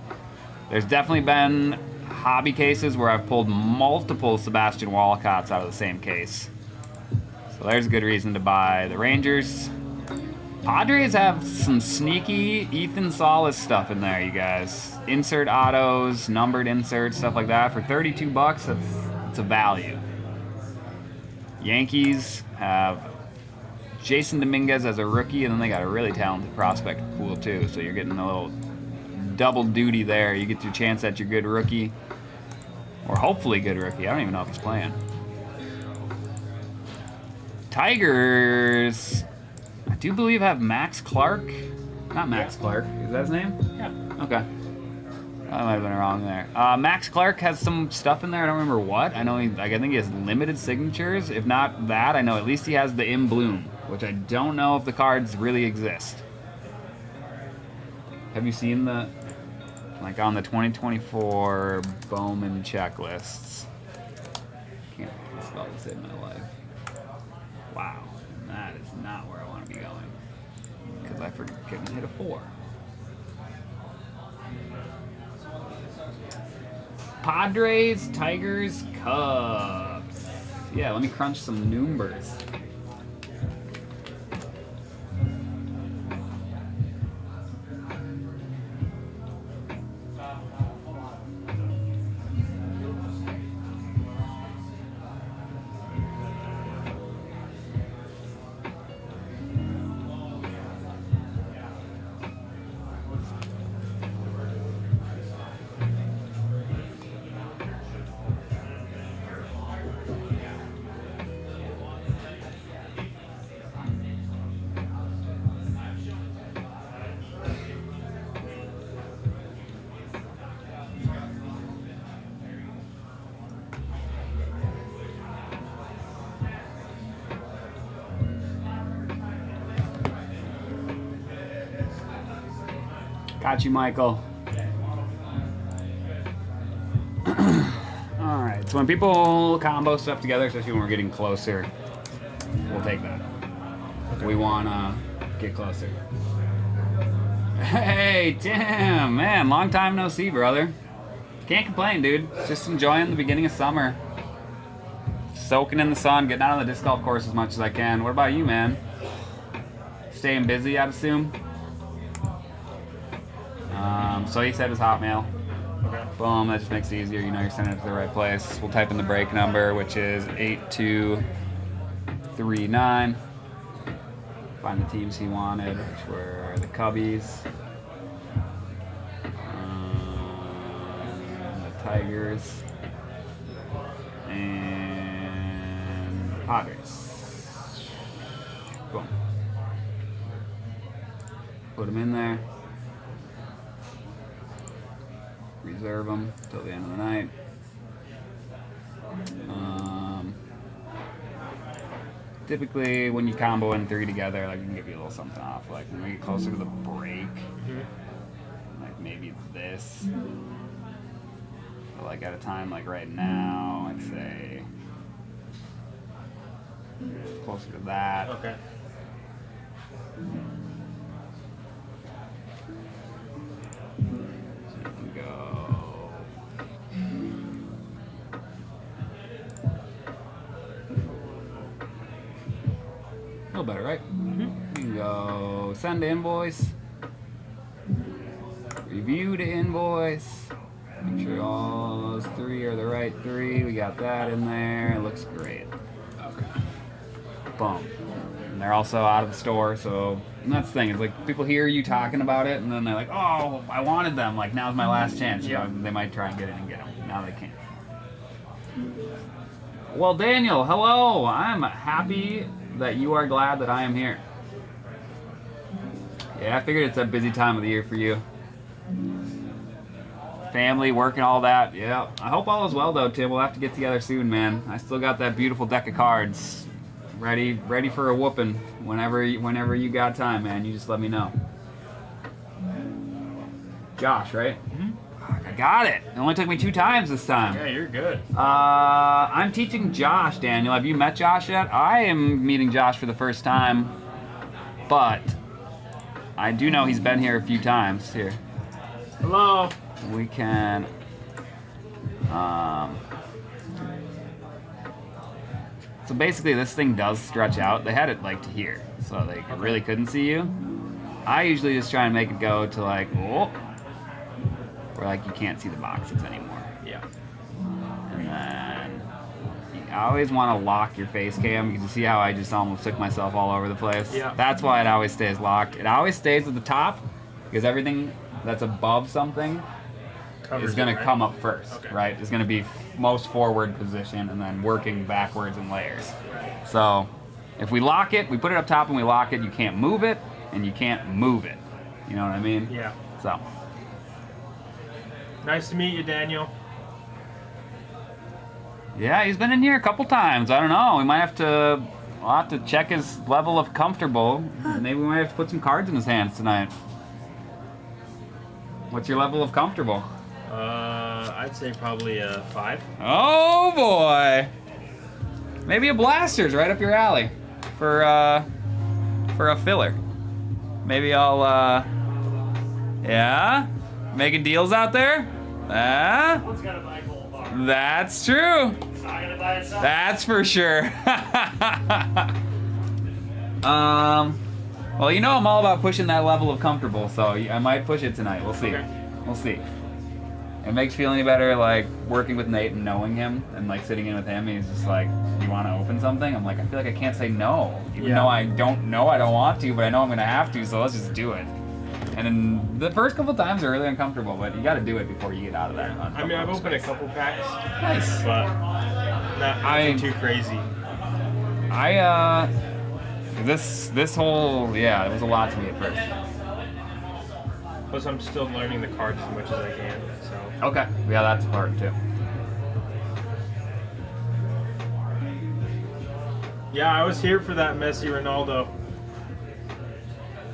There's definitely been hobby cases where I've pulled multiple Sebastian Walcotts out of the same case. So there's a good reason to buy the Rangers. Padres have some sneaky Ethan Salas stuff in there, you guys. Insert autos, numbered inserts, stuff like that. For 32 bucks, that's a value. Yankees have Jason Dominguez as a rookie, and then they got a really talented prospect pool too. So you're getting a little double duty there. You get your chance at your good rookie, or hopefully good rookie. I don't even know if he's playing. Tigers, I do believe have Max Clark. Not Max Clark. Is that his name? Yeah. Okay. I might have been wrong there. Max Clark has some stuff in there. I don't remember what. I know I think he has limited signatures. If not that, I know at least he has the In Bloom, which I don't know if the cards really exist. Have you seen the, like on the 2024 Bowman checklists? Can't spell this in my life. Wow, that is not where I want to be going. Because I couldn't hit a 4. Padres, Tigers, Cubs. Yeah, let me crunch some numbers. Got you, Michael. Alright, so when people combo stuff together, especially when we're getting closer, we'll take that. Okay. We want to get closer. Hey, Tim! Man, long time no see, brother. Can't complain, dude. Just enjoying the beginning of summer. Soaking in the sun, getting out on the disc golf course as much as I can. What about you, man? Staying busy, I'd assume? So he said his Hotmail. Okay. Boom, that just makes it easier. You know you're sending it to the right place. We'll type in the break number, which is 8239. Find the teams he wanted, which were the Cubbies, the Tigers, and the Padres. Boom. Put them in there. Reserve them till the end of the night. Typically, when you combo in 3 together, like we can give you a little something off. Like when we get closer to the break, like maybe this. But like at a time like right now, I'd say closer to that. Okay. So you can go. A little better, right? You can go send to invoice, review to invoice, make sure all those 3 are the right 3. We got that in there. It looks great. Okay. Boom. And they're also out of the store, so and that's the thing. It's like people hear you talking about it, and then they're like, "Oh, I wanted them. Like now's my last chance." You know, they might try and get in and get them. Now they can't. Well, Daniel, hello. I'm happy that you are glad that I am here. Yeah, I figured it's a busy time of the year for you. Family, work, and all that. Yeah. I hope all is well, though, Tim. We'll have to get together soon, man. I still got that beautiful deck of cards ready for a whooping whenever you got time, man. You just let me know. Josh, right? I got it. It only took me 2 times this time. Yeah, you're good. I'm teaching Josh, Daniel. Have you met Josh yet? I am meeting Josh for the first time, but I do know he's been here a few times. Here. Hello. We can... So basically this thing does stretch out. They had it like to here, so they really couldn't see you. I usually just try and make it go to like, oh, where like you can't see the boxes anymore. Yeah. And then I always want to lock your face cam because you see how I just almost took myself all over the place? Yeah. That's why it always stays locked. It always stays at the top because everything that's above something Covers is going it, to right? come up first, Okay. right? It's going to be most forward position and then working backwards in layers. So if we lock it, we put it up top and we lock it, you can't move it and you can't move it. You know what I mean? Yeah. So. Nice to meet you, Daniel. Yeah, he's been in here a couple times. I don't know. We'll have to check his level of comfortable. Maybe we might have to put some cards in his hands tonight. What's your level of comfortable? I'd say probably a 5. Oh boy! Maybe a blaster's right up your alley for a filler. Maybe I'll yeah? Making deals out there? Someone's gotta buy gold bar. That's true. It's not gonna buy itself. That's for sure. Well, you know I'm all about pushing that level of comfortable, so I might push it tonight. We'll see. Okay. We'll see. It makes you feel any better, like, working with Nate and knowing him and, like, sitting in with him. He's just like, you want to open something? I'm like, I feel like I can't say no. Even Yeah. though I don't want to, but I know I'm going to have to, so let's just do it. And then the first couple times are really uncomfortable, but you got to do it before you get out of that. I mean, I've opened a couple packs, Nice. but nothing too crazy. This whole, yeah, it was a lot to me at first. Plus, I'm still learning the cards as much as I can. So Okay. Yeah, that's part too. yeah, I was here for that Messi Ronaldo.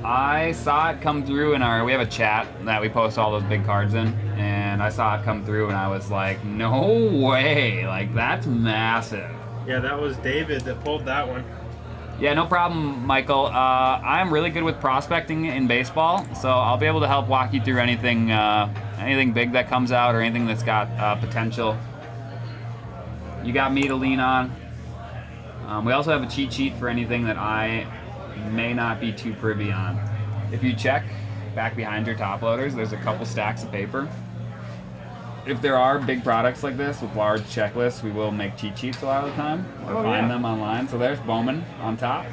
I saw it come through in we have a chat that we post all those big cards in, and I saw it come through and I was like, no way, like that's massive. Yeah, that was David that pulled that one. Yeah, no problem, Michael. I'm really good with prospecting in baseball, so I'll be able to help walk you through anything big that comes out or anything that's got potential. You got me to lean on. We also have a cheat sheet for anything that I may not be too privy on. If you check back behind your top loaders, there's a couple stacks of paper. If there are big products like this with large checklists, we will make cheat sheets a lot of the time or find them online. So there's Bowman on top.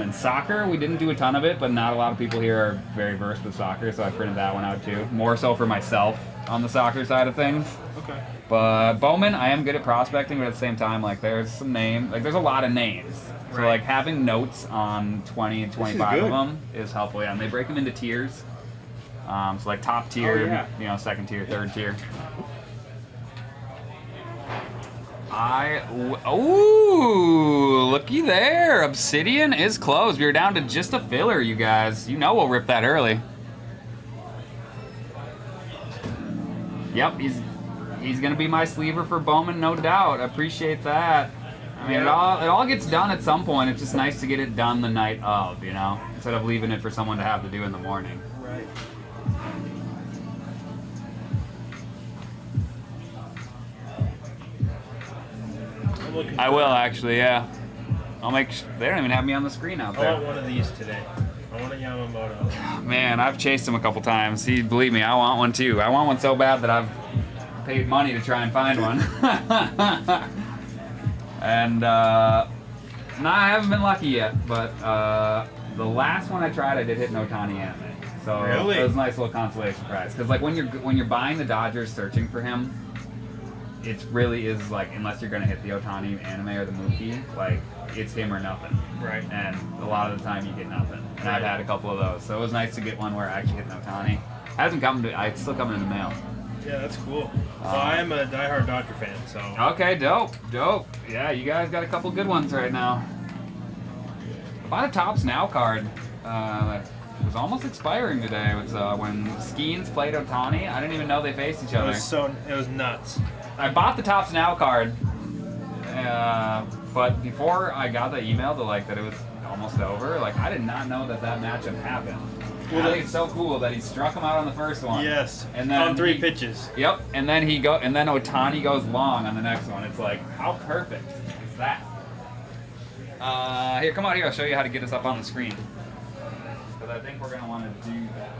In soccer, we didn't do a ton of it, but not a lot of people here are very versed with soccer, so I printed that one out too. More so for myself on the soccer side of things. Okay. But Bowman, I am good at prospecting, but at the same time, like there's some there's a lot of names. So like having notes on 20 and 25 of them is helpful. Yeah, and they break them into tiers. So like top tier, second tier, third tier. Ooh, looky there. Obsidian is closed. We're down to just a filler, you guys. You know we'll rip that early. Yep, he's gonna be my sleever for Bowman, no doubt. I appreciate that. I mean, it all gets done at some point. It's just nice to get it done the night of, instead of leaving it for someone to have to do in the morning. Right. I will actually, yeah. I'll make. They don't even have me on the screen out I there. want one of these today. I want a Yamamoto. Man, I've chased him a couple times. Believe me, I want one too. I want one so bad that I've paid money to try and find one. And I haven't been lucky yet. But the last one I tried, I did hit an Ohtani anime. So really? It was a nice little consolation prize. Because like when you're buying the Dodgers, searching for him, it really is like, unless you're gonna hit the Ohtani anime or the Mookie, like it's him or nothing. Right. And a lot of the time you get nothing. And Right. I've had a couple of those, so it was nice to get one where I actually hit an Ohtani. It's still coming in the mail. Yeah, that's cool. Well, I am a diehard Dodger fan, so. Okay, dope. Yeah, you guys got a couple good ones right now. I bought a Topps Now card. It was almost expiring today. It was when Skeens played Ohtani. I didn't even know they faced each other. It was nuts. I bought the Topps Now card, but before I got the email that it was almost over, like I did not know that matchup happened. Well, I think it's so cool that he struck him out on the first one. Yes. And then on 3 pitches. Yep. And then Ohtani goes long on the next one. It's like, how perfect is that? Here, come out here. I'll show you how to get us up on the screen. Because I think we're gonna want to do that.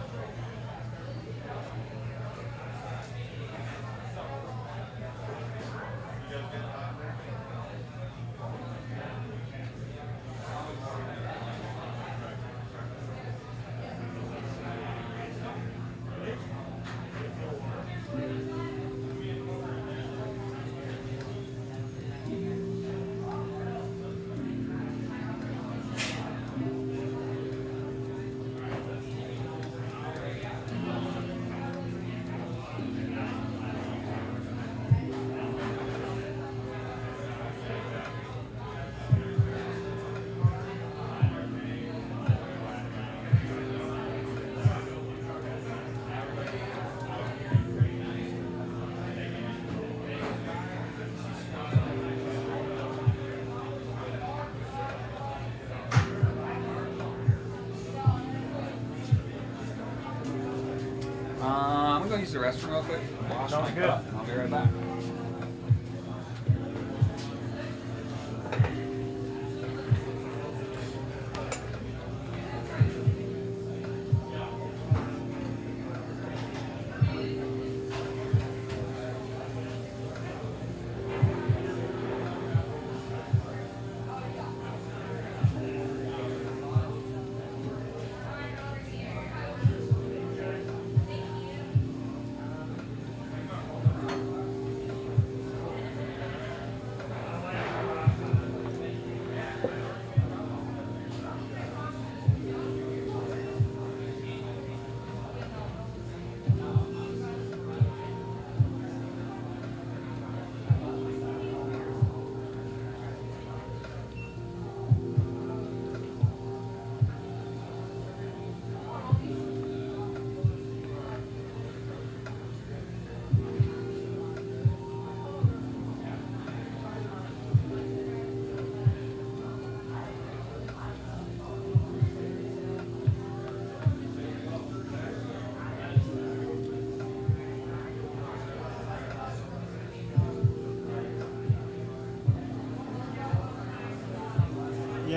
I'm gonna go use the restroom real quick. Wash my butt, and I'll be right back.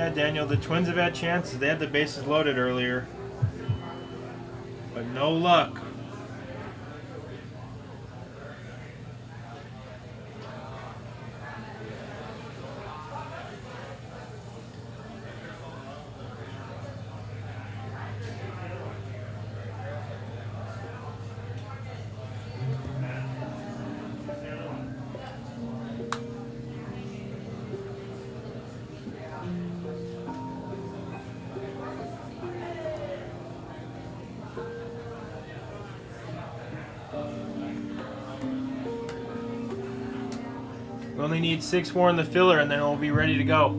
Yeah, Daniel, the Twins have had chances. They had the bases loaded earlier. But no luck. We only need 6 more in the filler and then we'll be ready to go.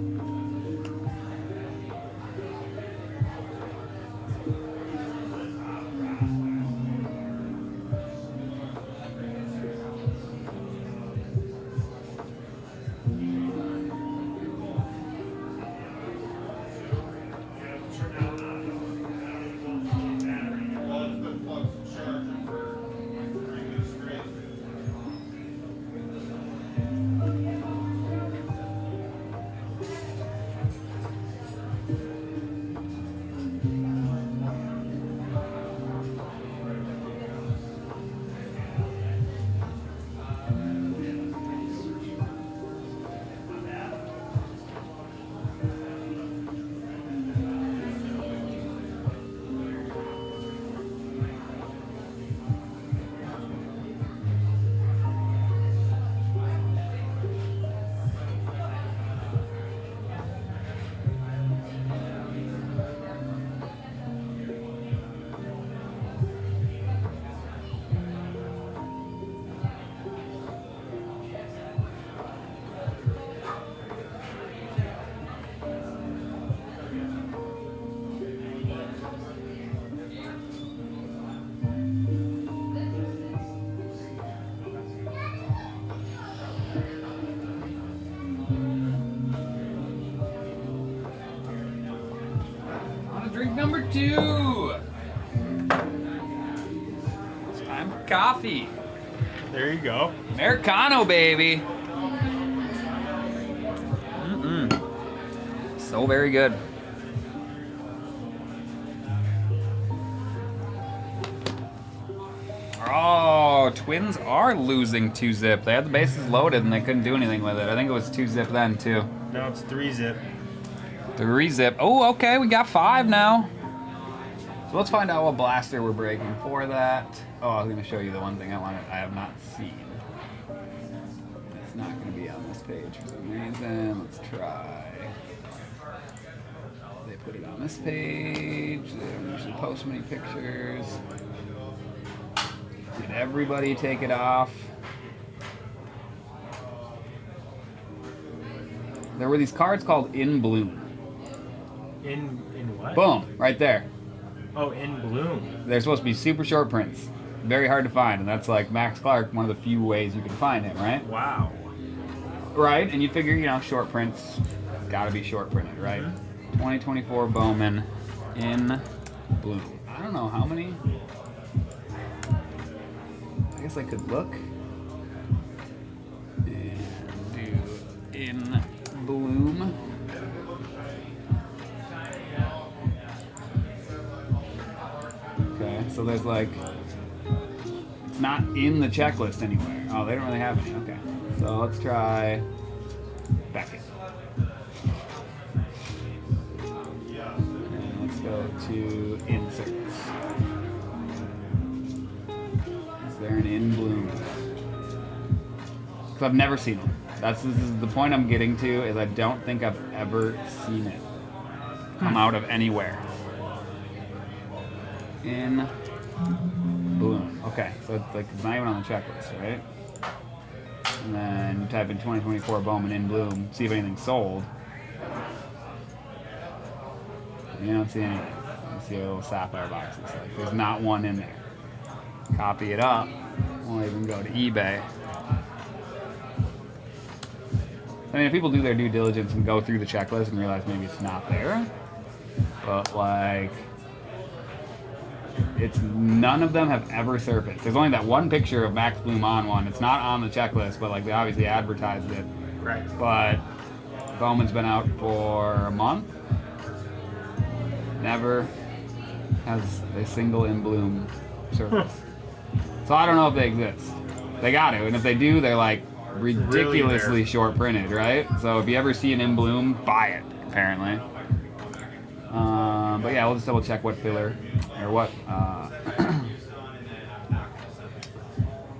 Drink number 2. It's time for coffee. There you go. Americano, baby. So very good. Oh, Twins are losing 2-zip. They had the bases loaded and they couldn't do anything with it. I think it was 2-zip then too. Now it's 3-zip. 3-zip. Oh, okay, we got 5 now. So let's find out what blaster we're breaking for that. Oh, I was gonna show you the one thing I have not seen. It's not gonna be on this page for some reason. Let's try. They put it on this page. They usually post many pictures. Did everybody take it off? There were these cards called In Bloom. In what? Boom, right there. Oh, In Bloom. They're supposed to be super short prints. Very hard to find, and that's like Max Clark, one of the few ways you can find him, right? Wow. Right, and you figure, you know, short prints, gotta be short printed, right? 2024 Bowman In Bloom. I don't know how many. I guess I could look and do In Bloom. Okay, so there's like, it's not in the checklist anywhere. Oh, they don't really have any. Okay, so let's try Beckett. And let's go to inserts. Is there an In Bloom? Because I've never seen one. This is the point I'm getting to, is I don't think I've ever seen it come out of anywhere. In Bloom. Okay, so it's like it's not even on the checklist, right? And then you type in 2024 Bowman In Bloom, see if anything's sold. You don't see anything. You see a little sapphire boxes. Like there's not one in there. Copy it up. Won't even go to eBay. I mean, if people do their due diligence and go through the checklist and realize maybe it's not there, but like, it's none of them have ever surfaced. There's only that one picture of Max Bloom on one. It's not on the checklist, but like they obviously advertised it. Right. But Bowman's been out for a month. Never has a single in bloom surface. So I don't know if they exist. They got to, and if they do, they're like ridiculously Really short printed, right? So if you ever see an in bloom, buy it. Apparently. But yeah, we'll just double check what filler or what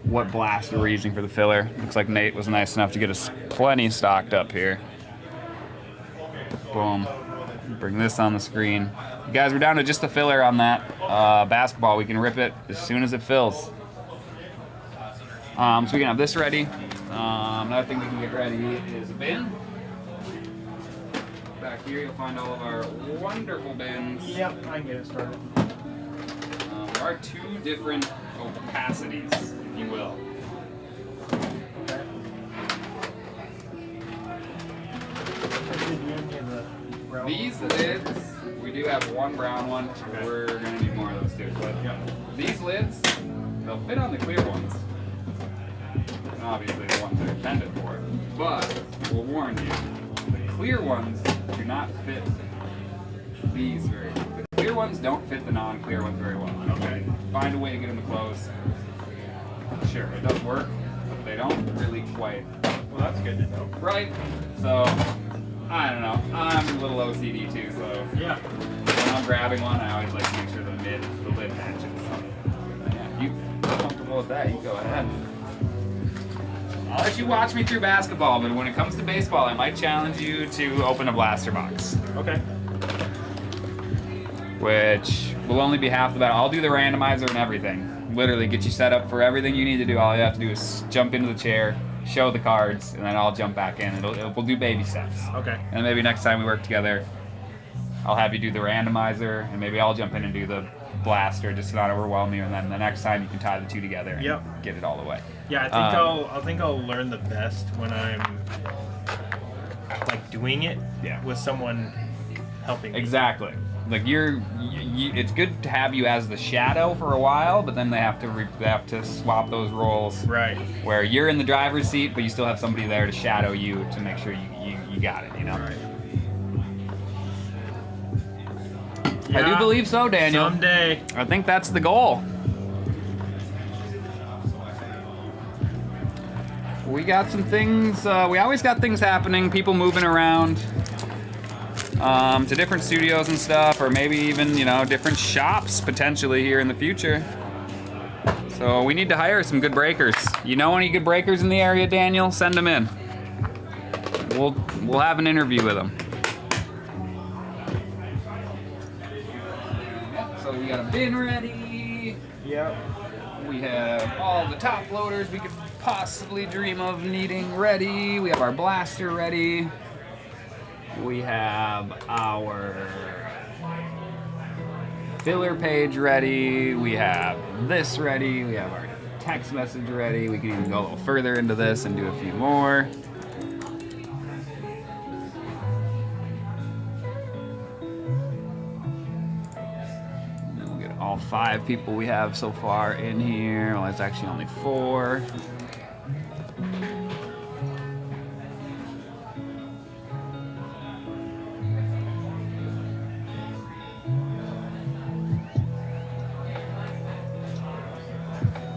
what blaster we're using for the filler. Looks like Nate was nice enough to get us plenty stocked up here. Boom. Bring this on the screen. You guys, we're down to just the filler on that basketball. We can rip it as soon as it fills. So we can have this ready. Another thing we can get ready is a bin. Back here you'll find all of our wonderful bins. Yep, I can get it started. There are two different opacities, if you will. These lids, we do have one brown one. Okay. We're gonna need more of those too. But these lids, they'll fit on the clear ones. And obviously the ones that are intended for it. But we'll warn you, the clear ones do not fit these very well. The clear ones don't fit the non-clear ones very well. Okay. Find a way to get them to close. Sure, it does work, but they don't really quite. Well, that's good to know. Right? So, I don't know. I'm a little OCD too, so Yeah. when I'm grabbing one, I always like to make sure the lid matches. So, yeah, if you feel comfortable with that, you go ahead. I'll let you watch me through basketball, but when it comes to baseball, I might challenge you to open a blaster box, Okay. which will only be half the battle. I'll do the randomizer and everything. Literally get you set up for everything you need to do. All you have to do is jump into the chair, show the cards, and then I'll jump back in. We'll do baby steps. Okay. And maybe next time we work together, I'll have you do the randomizer, and maybe I'll jump in and do the blaster just to not overwhelm you. And then the next time you can tie the two together and Yep. get it all the way. Yeah, I think I'll learn the best when I'm like doing it Yeah. with someone helping me. Exactly. Like it's good to have you as the shadow for a while, but then they have to swap those roles. Right. Where you're in the driver's seat, but you still have somebody there to shadow you to make sure you got it. You know. Right. I do believe so, Daniel. Someday. I think that's the goal. We got some things. We always got things happening. People moving around to different studios and stuff, or maybe even different shops potentially here in the future. So we need to hire some good breakers. You know any good breakers in the area, Daniel? Send them in. We'll have an interview with them. So we got a bin ready. Yep. We have all the top loaders we could possibly dream of needing ready. We have our blaster ready. We have our filler page ready. We have this ready. We have our text message ready. We can even go a little further into this and do a few more. All 5 people we have so far in here. Well, it's actually only 4.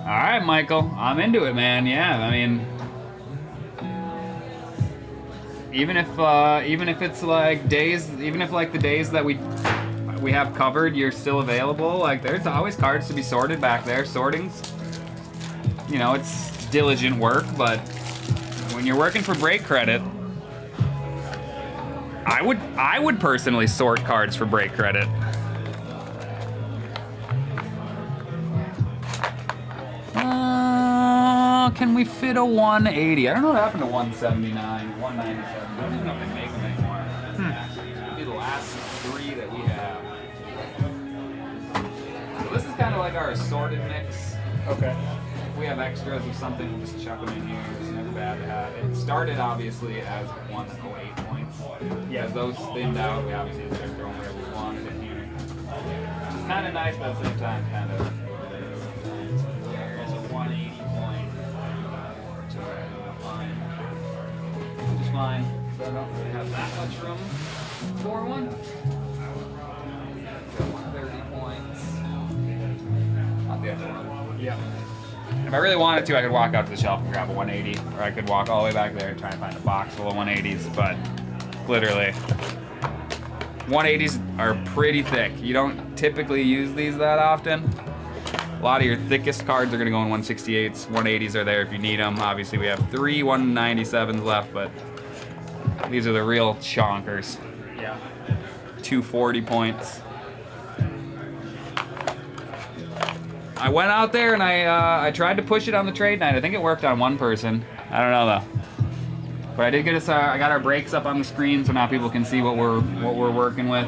All right, Michael, I'm into it, man. Yeah, I mean, even if it's like days, even if like the days that we have covered, you're still available. Like, there's always cards to be sorted back there. Sorting's, it's diligent work, but when you're working for break credit, I would personally sort cards for break credit. Can we fit a 180? I don't know what happened to 179, 197. I don't even know if they make them anymore. Maybe the last 3 that we have. So this is kind of like our assorted mix. Okay. If we have extras of something, we'll just chuck them in here. It's never bad to have. It started obviously as 108 points. Yeah. As those thinned out, we obviously just started throwing whatever we wanted in here. Which is kind of nice, but at the same time, kind of. There's a 180 point. Which is fine. So I don't really have from 4-1. 130 points. Not the other one. Yeah. If I really wanted to, I could walk out to the shelf and grab a 180, or I could walk all the way back there and try and find a box full of 180s, but literally, 180s are pretty thick. You don't typically use these that often. A lot of your thickest cards are going to go in 168s. 180s are there if you need them. Obviously, we have 3 197s left, but these are the real chonkers. Yeah. 240 points. I went out there and I tried to push it on the trade night. I think it worked on one person. I don't know though. But I did get us. I got our breaks up on the screen, so now people can see what we're working with.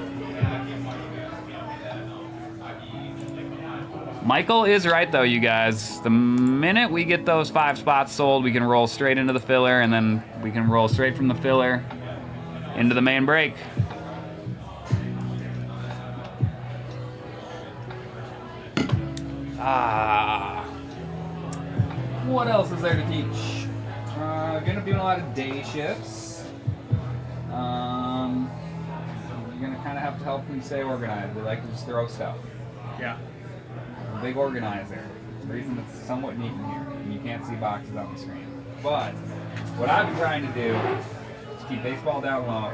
Michael is right though, you guys. The minute we get those 5 spots sold, we can roll straight into the filler, and then we can roll straight from the filler into the main break. What else is there to teach? Gonna be doing a lot of day shifts. You're gonna kind of have to help them stay organized. They like to just throw stuff. Yeah. I'm a big organizer. It's the reason it's somewhat neat in here. And you can't see boxes on the screen. But what I've been trying to do is keep baseball down low.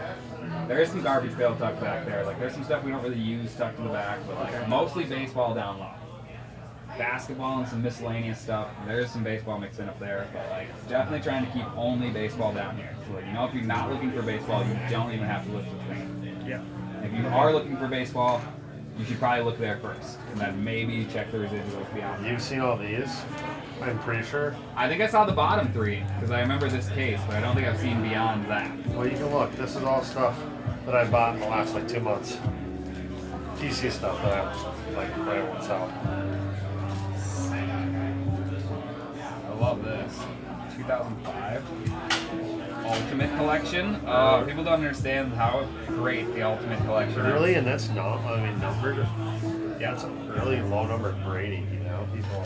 There is some garbage pail tucked back there. Like there's some stuff we don't really use tucked in the back, but like mostly baseball down low. Basketball and some miscellaneous stuff. There is some baseball mixed in up there, but like definitely trying to keep only baseball down here. So like, you know, if you're not looking for baseball, you don't even have to lift the thing. Yeah. If you are looking for baseball, you should probably look there first, and then maybe check the residuals beyond. You've seen all these, I'm pretty sure. I think I saw the bottom 3 because I remember this case, but I don't think I've seen beyond that. Well, you can look. This is all stuff that I bought in the last like 2 months. PC stuff that I won't sell. I love this. 2005 Ultimate Collection. People don't understand how great the Ultimate Collection is. Really, and that's not. I mean, numbered. Yeah. That's a really low numbered Brady. You know, people.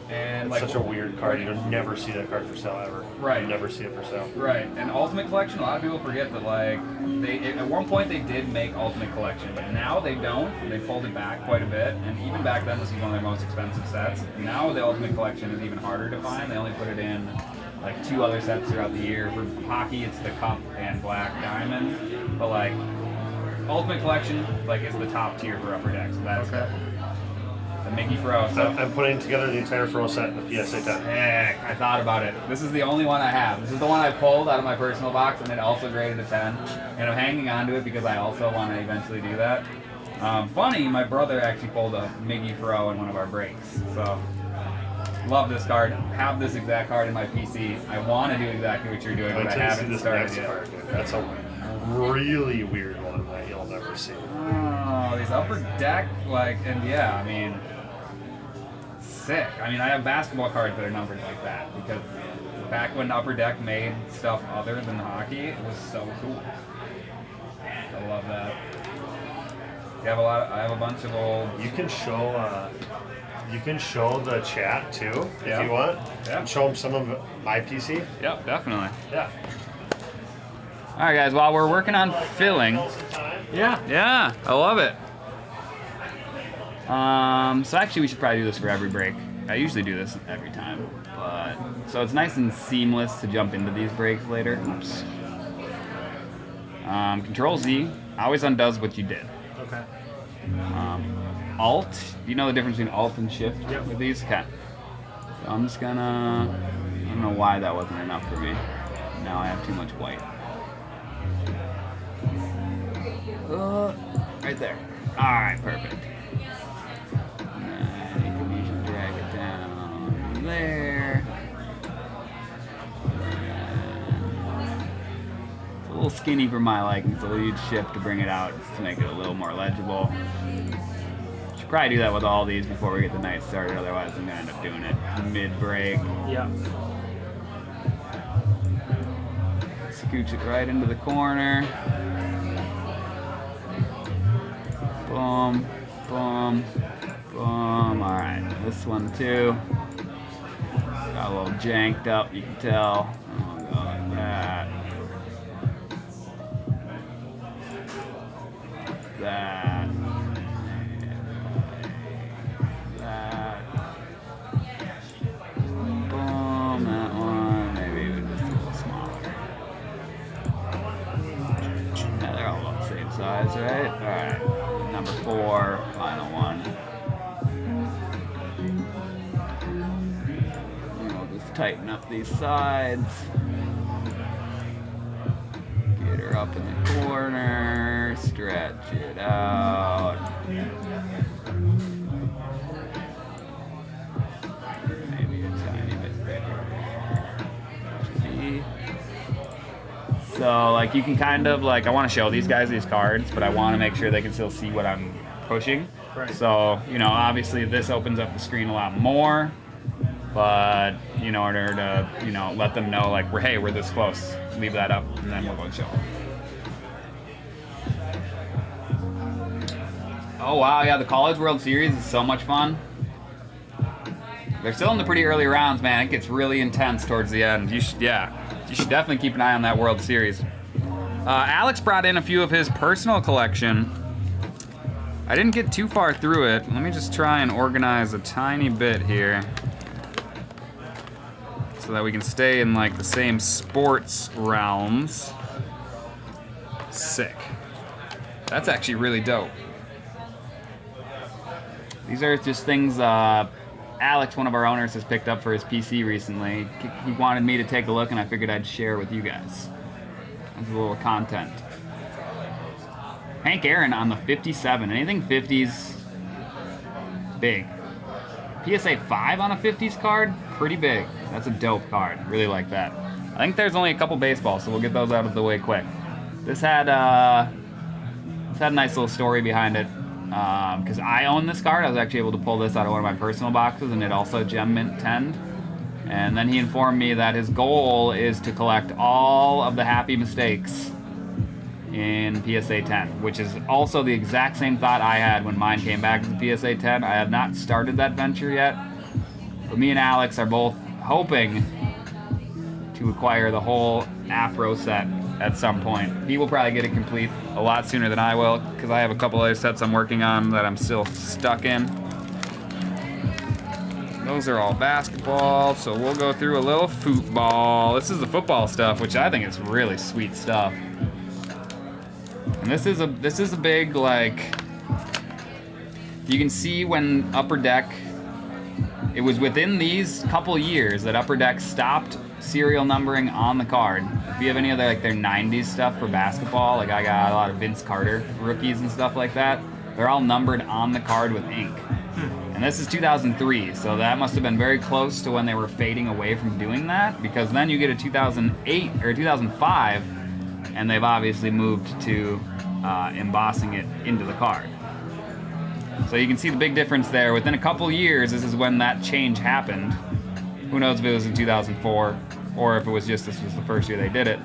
And It's like such a weird card. You'll never see that card for sale ever. Right. You'll never see it for sale. Right, and Ultimate Collection, a lot of people forget that like at one point they did make Ultimate Collection, but now they don't. They pulled it back quite a bit, and even back then this was one of their most expensive sets. Now the Ultimate Collection is even harder to find. They only put it in like 2 other sets throughout the year. For hockey, it's the Cup and Black Diamond, but like Ultimate Collection like is the top tier for Upper Deck. So that's Okay. the Mickey Fro. So I'm putting together the entire Fro set in the PSA 10. heck, I thought about it. This is the only one I have. This is the one I pulled out of my personal box and it also graded a 10. And I'm hanging on to it because I also want to eventually do that. Funny, my brother actually pulled a Miggy Fro in one of our breaks. So, love this card. Have this exact card in my PC. I want to do exactly what you're doing, but I Until you see haven't this started next yet. card, dude. That's a really weird one that you'll never see. Oh, these Upper Deck, like, and yeah, I mean, sick. I mean, I have basketball cards that are numbered like that because back when Upper Deck made stuff other than hockey, it was so cool. I love that. You have I have a bunch of old. You can show the chat too Yeah. if you want. Yeah. And show them some of my PC. Yep, definitely. Yeah. All right, guys. While we're working on filling, yeah, I love it. So actually, we should probably do this for every break. I usually do this every time, but so it's nice and seamless to jump into these breaks later. Oops. Control Z always undoes what you did. Okay. Alt, do you know the difference between Alt and Shift Yep. with these? Okay. So I'm just gonna, I don't know why that wasn't enough for me. Now I have too much white. Right there. Alright, perfect. And then you can usually drag it down there. It's a little skinny for my liking, so we'll use Shift to bring it out just to make it a little more legible. Should probably do that with all these before we get the night started, otherwise I'm gonna end up doing it mid-break. Yeah. Scooch it right into the corner. Boom, boom, boom. Alright, this one too. Got a little janked up, you can tell. I'll go like that. that. That. Boom, that one. Maybe even just a little smaller. Yeah, they're all about the same size, right? Alright. Number 4, final one. And we'll just tighten up these sides. Get her up in the corner, stretch it out. Maybe a tiny bit bigger. So, like, you can kind of, like, I want to show these guys these cards, but I want to make sure they can still see what I'm pushing. Right. So, you know, obviously this opens up the screen a lot more, but in order to, let them know, like, we're this close, leave that up, and then we'll go and show them. Oh, wow, yeah, the College World Series is so much fun. They're still in the pretty early rounds, man. It gets really intense towards the end. You should definitely keep an eye on that World Series. Alex brought in a few of his personal collection. I didn't get too far through it. Let me just try and organize a tiny bit here so that we can stay in like the same sports realms. Sick. That's actually really dope. These are just things Alex, one of our owners, has picked up for his PC recently. He wanted me to take a look, and I figured I'd share with you guys. As a little content. Hank Aaron on the 57. Anything 50s, big. PSA 5 on a 50s card, pretty big. That's a dope card. Really like that. I think there's only a couple baseballs, so we'll get those out of the way quick. This had a nice little story behind it. Because I own this card, I was actually able to pull this out of one of my personal boxes, and it also Gem Mint 10'd. And then he informed me that his goal is to collect all of the happy mistakes in PSA 10, which is also the exact same thought I had when mine came back as the PSA 10. I have not started that venture yet, but me and Alex are both hoping to acquire the whole Afro set at some point. He will probably get it complete a lot sooner than I will, because I have a couple other sets I'm working on that I'm still stuck in. Those are all basketball, so we'll go through a little football. This is the football stuff, which I think is really sweet stuff. And this is a big, like, you can see when Upper Deck, it was within these couple years that Upper Deck stopped serial numbering on the card. If you have any other, like, their 90s stuff for basketball, like I got a lot of Vince Carter rookies and stuff like that, they're all numbered on the card with ink. And this is 2003, so that must have been very close to when they were fading away from doing that, because then you get a 2008 or 2005, and they've obviously moved to embossing it into the card. So you can see the big difference there. Within a couple years, this is when that change happened. Who knows if it was in 2004 or if it was just this was the first year they did it.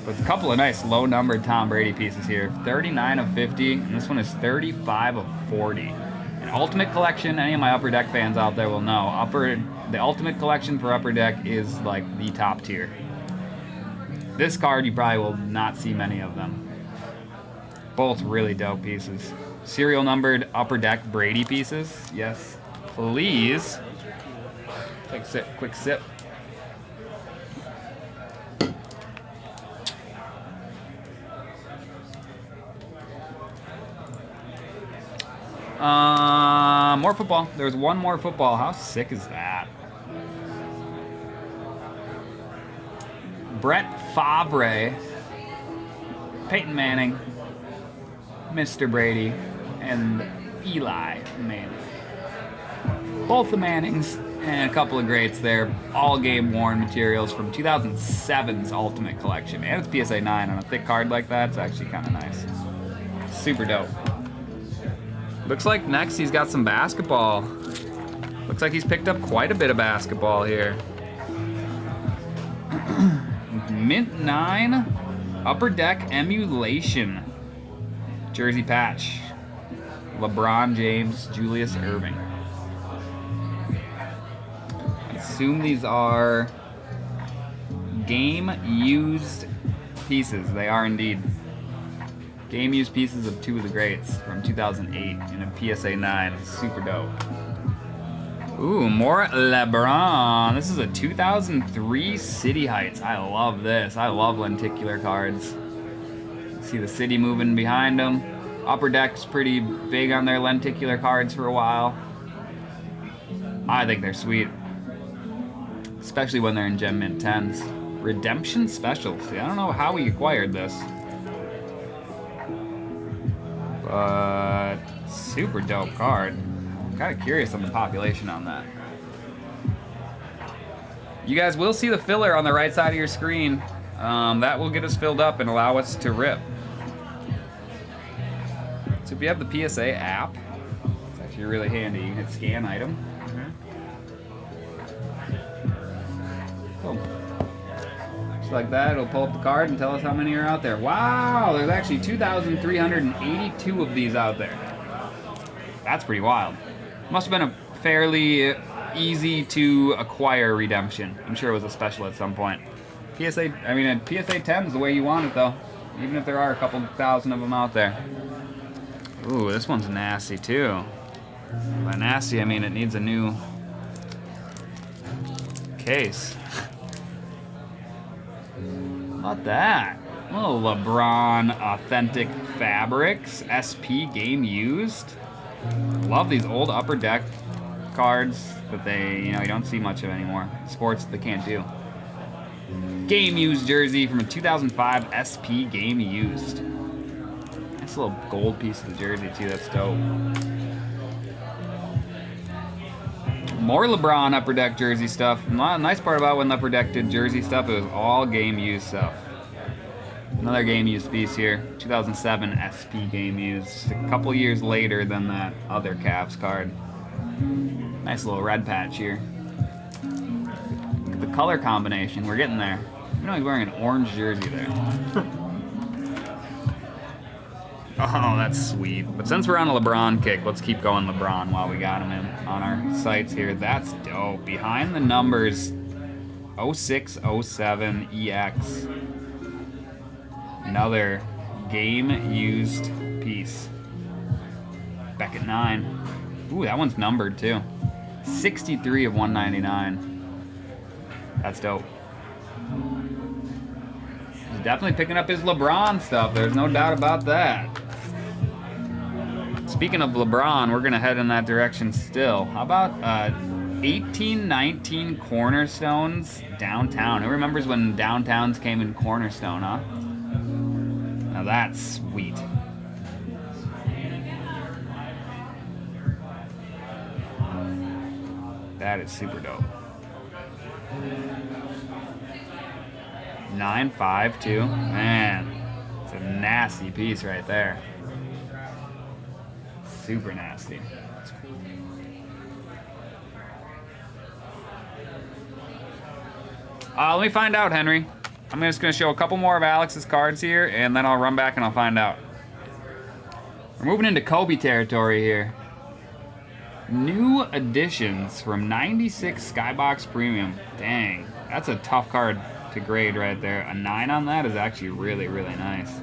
But a couple of nice low-numbered Tom Brady pieces here. 39 of 50, and this one is 35 of 40. An Ultimate Collection, any of my Upper Deck fans out there will know, the Ultimate Collection for Upper Deck is like the top tier. This card, you probably will not see many of them. Both really dope pieces. Serial numbered Upper Deck Brady pieces. Yes, please. Take a sip, quick sip. More football. There's one more football. How sick is that? Brett Favre, Peyton Manning, Mr. Brady, and Eli Manning. Both the Mannings and a couple of greats there. All game worn materials from 2007's Ultimate Collection. Man, it's PSA 9 on a thick card like that. It's actually kind of nice. Super dope. Looks like next he's got some basketball. Looks like he's picked up quite a bit of basketball here. Mint 9 Upper Deck Emulation jersey patch. LeBron James, Julius Erving. I assume these are game used pieces. They are indeed Game used pieces of 2 of the greats from 2008 in a PSA 9. Super dope. Ooh, more LeBron. This is a 2003 City Heights. I love this. I love lenticular cards. See the city moving behind them. Upper Deck's pretty big on their lenticular cards for a while. I think they're sweet. Especially when they're in Gem Mint 10s. Redemption Special. See, I don't know how we acquired this. But super dope card. I'm kind of curious on the population on that. You guys will see the filler on the right side of your screen. That will get us filled up and allow us to rip. So if you have the PSA app, it's actually really handy. You can hit scan item. Cool. Just like that, it'll pull up the card and tell us how many are out there. Wow, there's actually 2,382 of these out there. That's pretty wild. Must have been a fairly easy to acquire redemption. I'm sure it was a special at some point. PSA 10 is the way you want it though, even if there are a couple thousand of them out there. Ooh, this one's nasty too. By nasty, I mean it needs a new case. How about that? Little LeBron Authentic Fabrics SP Game Used. Love these old Upper Deck cards that you don't see much of anymore. Sports they can't do. Game Used jersey from a 2005 SP Game Used. Nice little gold piece of the jersey too, that's dope. More LeBron Upper Deck jersey stuff. The nice part about when Upper Deck did jersey stuff, it was all Game Used stuff. Another Game Used piece here, 2007 SP Game Used. Just a couple years later than that other Cavs card. Nice little red patch here. Look at the color combination, we're getting there. You know he's wearing an orange jersey there. Oh, that's sweet. But since we're on a LeBron kick, let's keep going LeBron while we got him in on our sites here. That's dope. Behind the numbers, 0607 EX. Another game used piece. Back at 9. Ooh, that one's numbered too. 63 of 199. That's dope. He's definitely picking up his LeBron stuff. There's no doubt about that. Speaking of LeBron, we're gonna head in that direction still. How about 1819 Cornerstones downtown? Who remembers when downtowns came in Cornerstone, huh? Now that's sweet. That is super dope. 952. Man, it's a nasty piece right there. Super nasty. Let me find out, Henry. I'm just going to show a couple more of Alex's cards here, and then I'll run back and I'll find out. We're moving into Kobe territory here. New additions from 96 Skybox Premium. Dang, that's a tough card to grade right there. A 9 on that is actually really, really nice.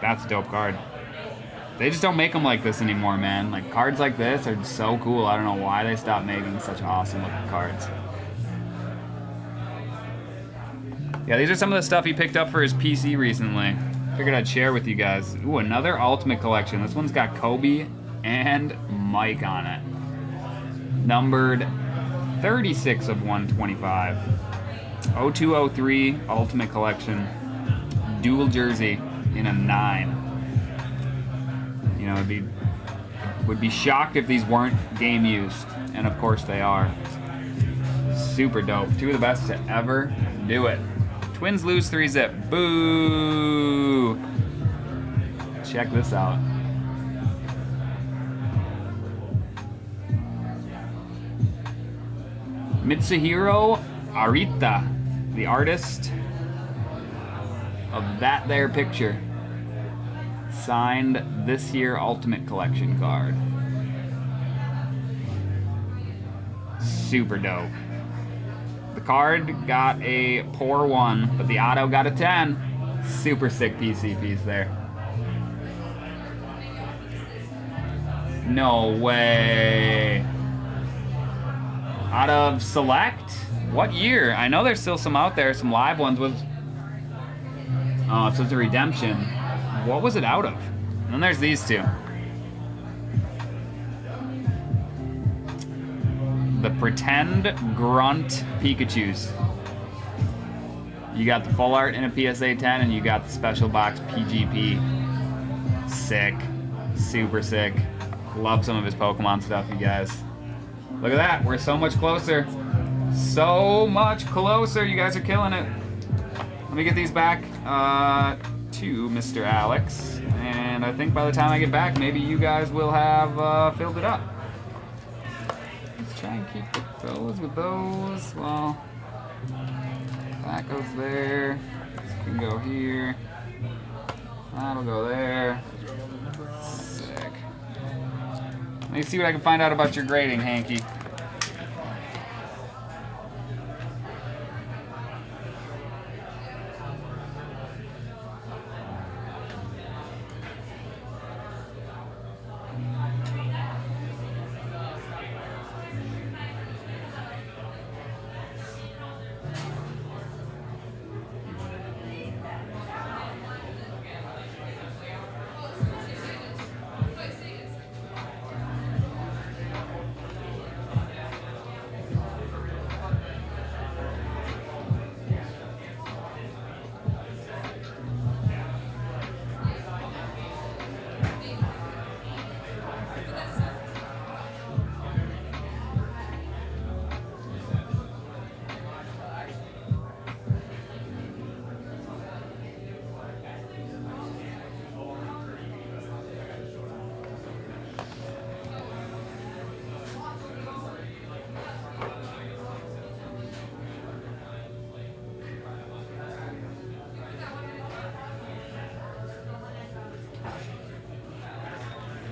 That's a dope card. They just don't make them like this anymore, man. Like, cards like this are so cool. I don't know why they stopped making such awesome looking cards. Yeah, these are some of the stuff he picked up for his PC recently. Figured I'd share with you guys. Ooh, another Ultimate Collection. This one's got Kobe and Mike on it. Numbered 36 of 125. 0203 Ultimate Collection. Dual jersey in a 9. You know, would be shocked if these weren't game used, and of course they are. Super dope. 2 of the best to ever do it. Twins lose 3-zip. Boo! Check this out. Mitsuhiro Arita, the artist of that there picture, signed this year Ultimate Collection card. Super dope. The card got a poor 1, but the auto got a 10. Super sick PC piece there. No way. Out of Select? What year? I know there's still some out there, some live ones with... Oh, so it's a redemption. What was it out of? And then there's these two. The Pretend Grunt Pikachus. You got the full art in a PSA 10 and you got the special box PGP. Sick. Super sick. Love some of his Pokemon stuff, you guys. Look at that. We're so much closer. So much closer. You guys are killing it. Let me get these back to Mr. Alex. And I think by the time I get back, maybe you guys will have filled it up. Let's try and keep those with those. Well, that goes there. This can go here. That'll go there. Sick. Let me see what I can find out about your grading, Hanky.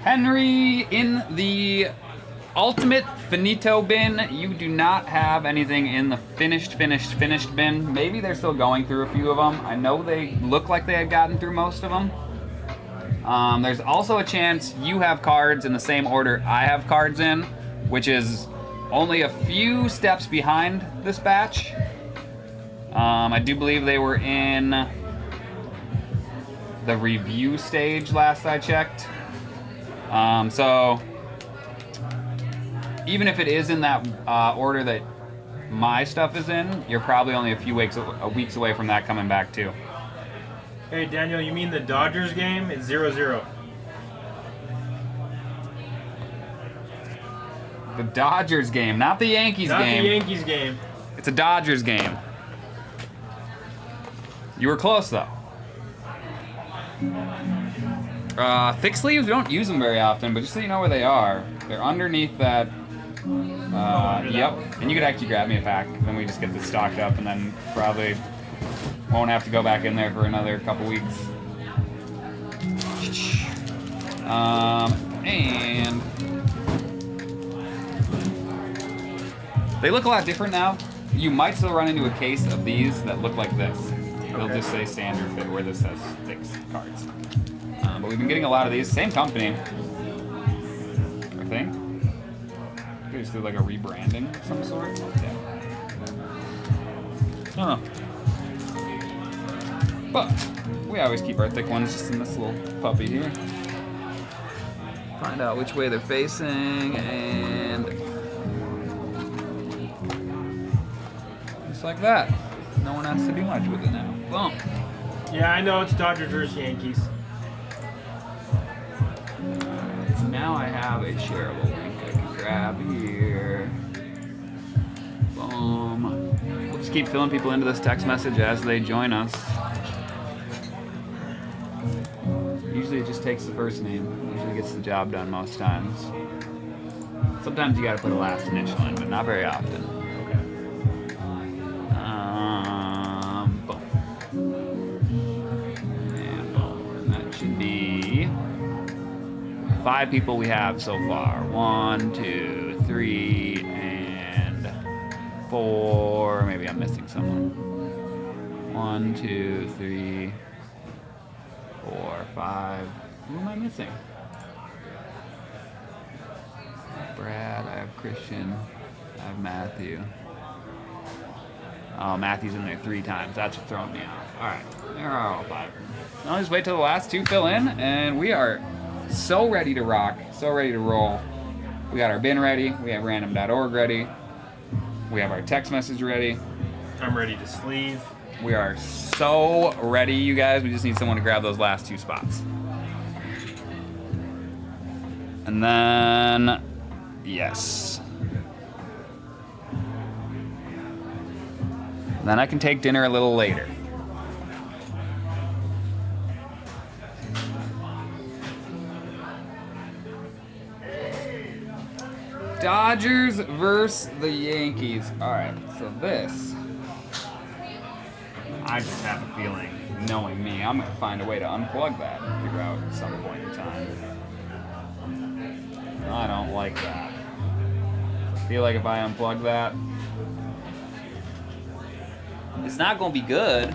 Henry, in the ultimate finito bin, you do not have anything in the finished bin. Maybe they're still going through a few of them. I know they look like they had gotten through most of them. There's also a chance you have cards in the same order I have cards in, which is only a few steps behind this batch. I do believe they were in the review stage last I checked. So even if it is in that order that my stuff is in, you're probably only a few weeks away from that coming back too. Hey Daniel, you mean the Dodgers game? It's 0-0. The Dodgers game, not the Yankees Not game. the Yankees game. It's a Dodgers game. You were close though. Thick sleeves, we don't use them very often, but just so you know where they are, they're underneath that. Yep. And you could actually grab me a pack. Then we just get this stocked up, and then probably won't have to go back in there for another couple weeks. And they look a lot different now. You might still run into a case of these that look like this. They'll just say standard fit where this says thick cards. But we've been getting a lot of these. Same company, I think. They just do like a rebranding of some sort. Yeah. But we always keep our thick ones just in this little puppy here. Find out which way they're facing, and just like that. No one has to do much with it now. Boom. Yeah, I know it's Dodgers versus Yankees. Now I have a shareable link I can grab here. Boom. We'll just keep filling people into this text message as they join us. Usually it just takes the first name. Usually gets the job done most times. Sometimes you gotta put a last initial in, but not very often. Boom. And boom. And that should be 5 people we have so far. 1, 2, 3, and 4. Maybe I'm missing someone. 1, 2, 3, 5. Who am I missing? Brad, I have Christian, I have Matthew. Oh, Matthew's in there 3 times. That's what's throwing me off. All right, there are all 5. I'll just wait till the last 2 fill in, and we are so ready to rock, so ready to roll. We got our bin ready. We have random.org ready. We have our text message ready. I'm ready to sleeve. We are so ready, you guys. We just need someone to grab those last 2 spots. And then, yes. Then I can take dinner a little later. Dodgers versus the Yankees. All right, so this, I just have a feeling, knowing me, I'm gonna find a way to unplug that and figure out at some point in time. I don't like that. I feel like if I unplug that, it's not gonna be good.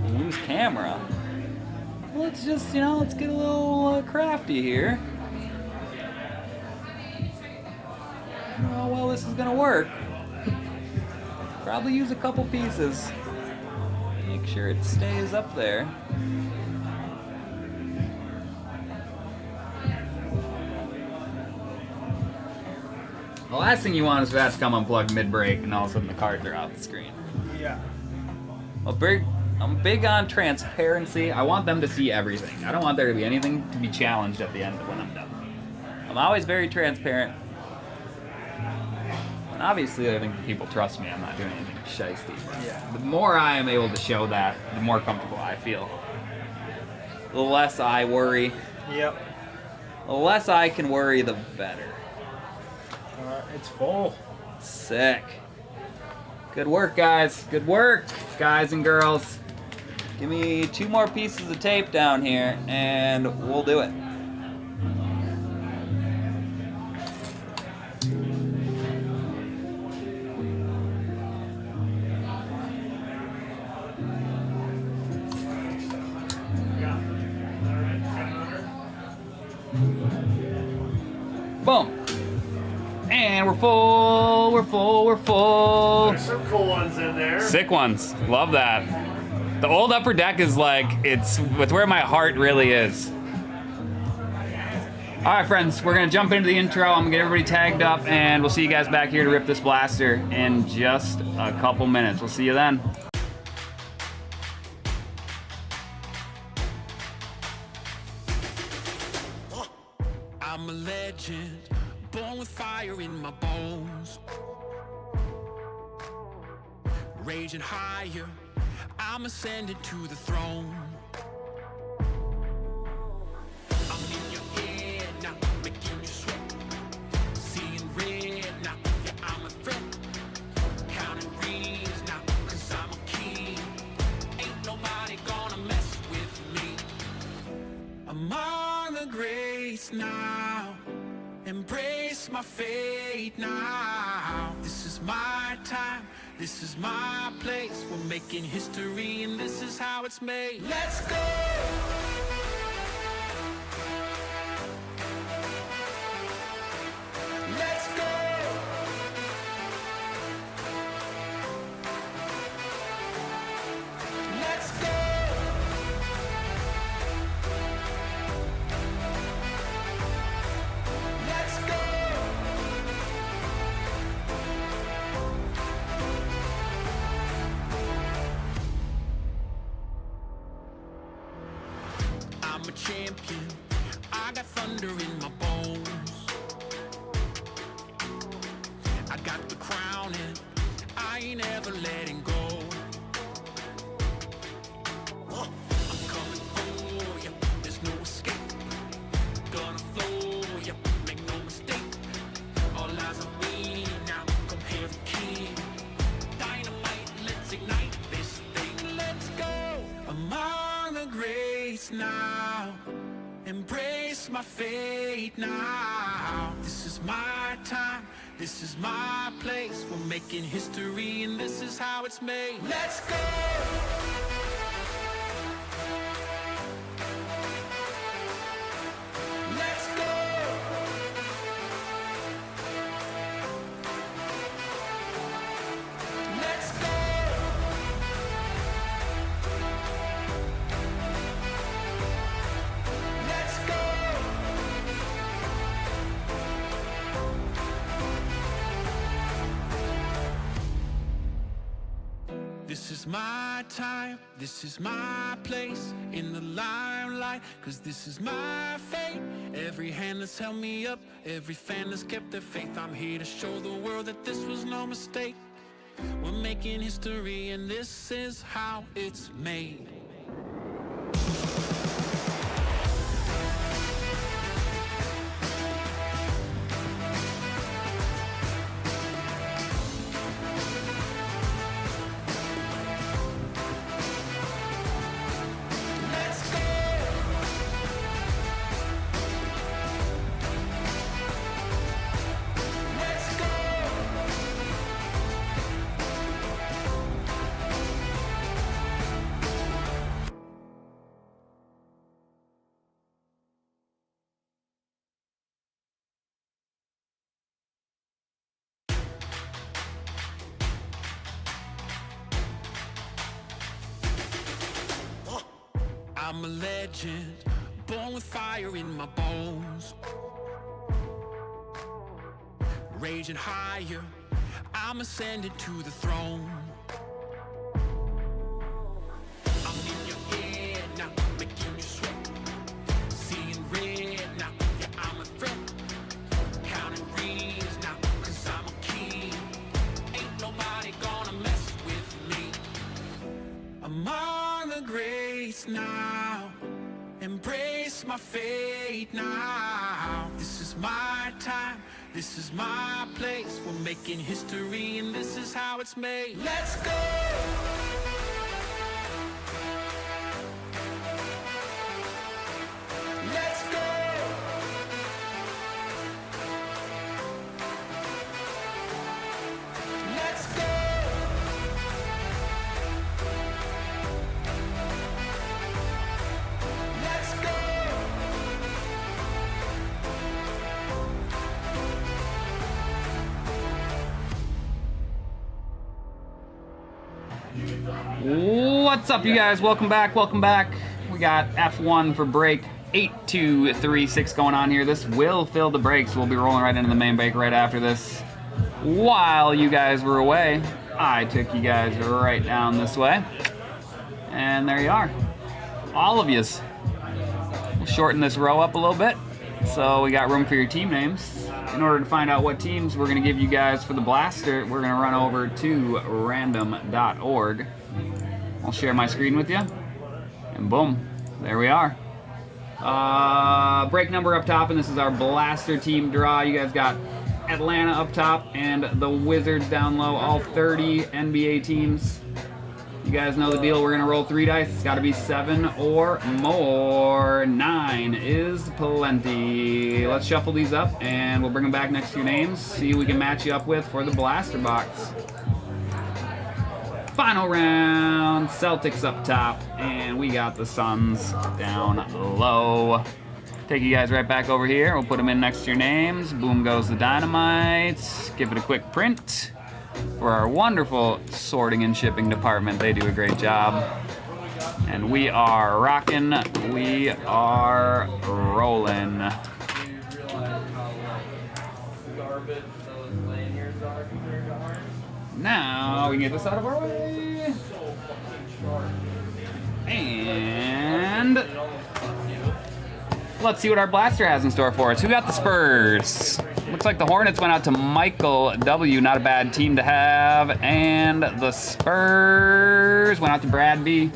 Lose camera. Let's just, let's get a little crafty here. Oh, well, this is gonna work. Probably use a couple pieces. Make sure it stays up there. The last thing you want is for that to come unplugged mid-break and all of a sudden the cards are out the screen. Yeah. I'm big on transparency. I want them to see everything. I don't want there to be anything to be challenged at the end when I'm done. I'm always very transparent. And obviously, I think people trust me. I'm not doing anything shiesty. Yeah. The more I am able to show that, the more comfortable I feel. The less I worry. Yep. The less I can worry, the better. It's full. Sick. Good work, guys. Good work, guys and girls. Give me 2 more pieces of tape down here, and we'll do it. Boom. And we're full, we're full, we're full. There's some cool ones in there. Sick ones. Love that. The old upper deck is like, it's where my heart really is. All right, friends, we're gonna jump into the intro. I'm gonna get everybody tagged up, and we'll see you guys back here to rip this blaster in just a couple minutes. We'll see you then. I'm a legend, born with fire in my bones. Raging higher, I'm ascending to the throne. I'm in your head now, making you sweat. Seeing red now, yeah, I'm a threat. Counting rings now, 'cause I'm a king. Ain't nobody gonna mess with me. Among the greats now, embrace my fate now. This is my time, this is my place. We're making history and this is how it's made. Let's go! Let's go! Let's go! Let's go! I'm a champion, I got thunder in my bones. I got the crown and I ain't ever letting go. I'm coming for ya, there's no escape. Gonna flow ya, make no mistake. All eyes on me now, come here the king. Dynamite, let's ignite this thing. Let's go! Among the greats now, embrace my fate now. This is my time, this is my place. We're making history and this is how it's made. Let's go! This is my time, this is my place in the limelight, 'cause this is my fate. Every hand that's held me up, every fan that's kept their faith. I'm here to show the world that this was no mistake. We're making history and this is how it's made. I'm a legend, born with fire in my bones. Raging higher, I'm ascending to the throne. I'm in your head now, making you sweat. Seeing red now, yeah, I'm a threat. Counting rings now, 'cause I'm a king. Ain't nobody gonna mess with me. Among the greats now, embrace my fate now. This is my time, this is my place. We're making history and this is how it's made. Let's go! Let's go! Let's go! Let's go! What's up, you guys? Welcome back, welcome back. We got F1 for break 8236 going on here. This will fill the breaks. We'll be rolling right into the main break right after this. While you guys were away, I took you guys right down this way. And there you are. All of yous. We'll shorten this row up a little bit so we got room for your team names. In order to find out what teams we're going to give you guys for the blaster, we're going to run over to random.org. I'll share my screen with you, and boom, there we are. Break number up top, and this is our blaster team draw. You guys got Atlanta up top and the Wizards down low, all 30 NBA teams. You guys know the deal. We're going to roll 3 dice. It's got to be 7 or more. 9 is plenty. Let's shuffle these up, and we'll bring them back next to your names. See who we can match you up with for the blaster box. Final round. Celtics up top, and we got the Suns down low. Take you guys right back over here. We'll put them in next to your names. Boom goes the dynamite. Give it a quick print. For our wonderful sorting and shipping department, they do a great job. And we are rocking, we are rolling. Now we can get this out of our way. And let's see what our blaster has in store for us. Who got the Spurs? Looks like the Hornets went out to Michael W. Not a bad team to have. And the Spurs went out to Brad B.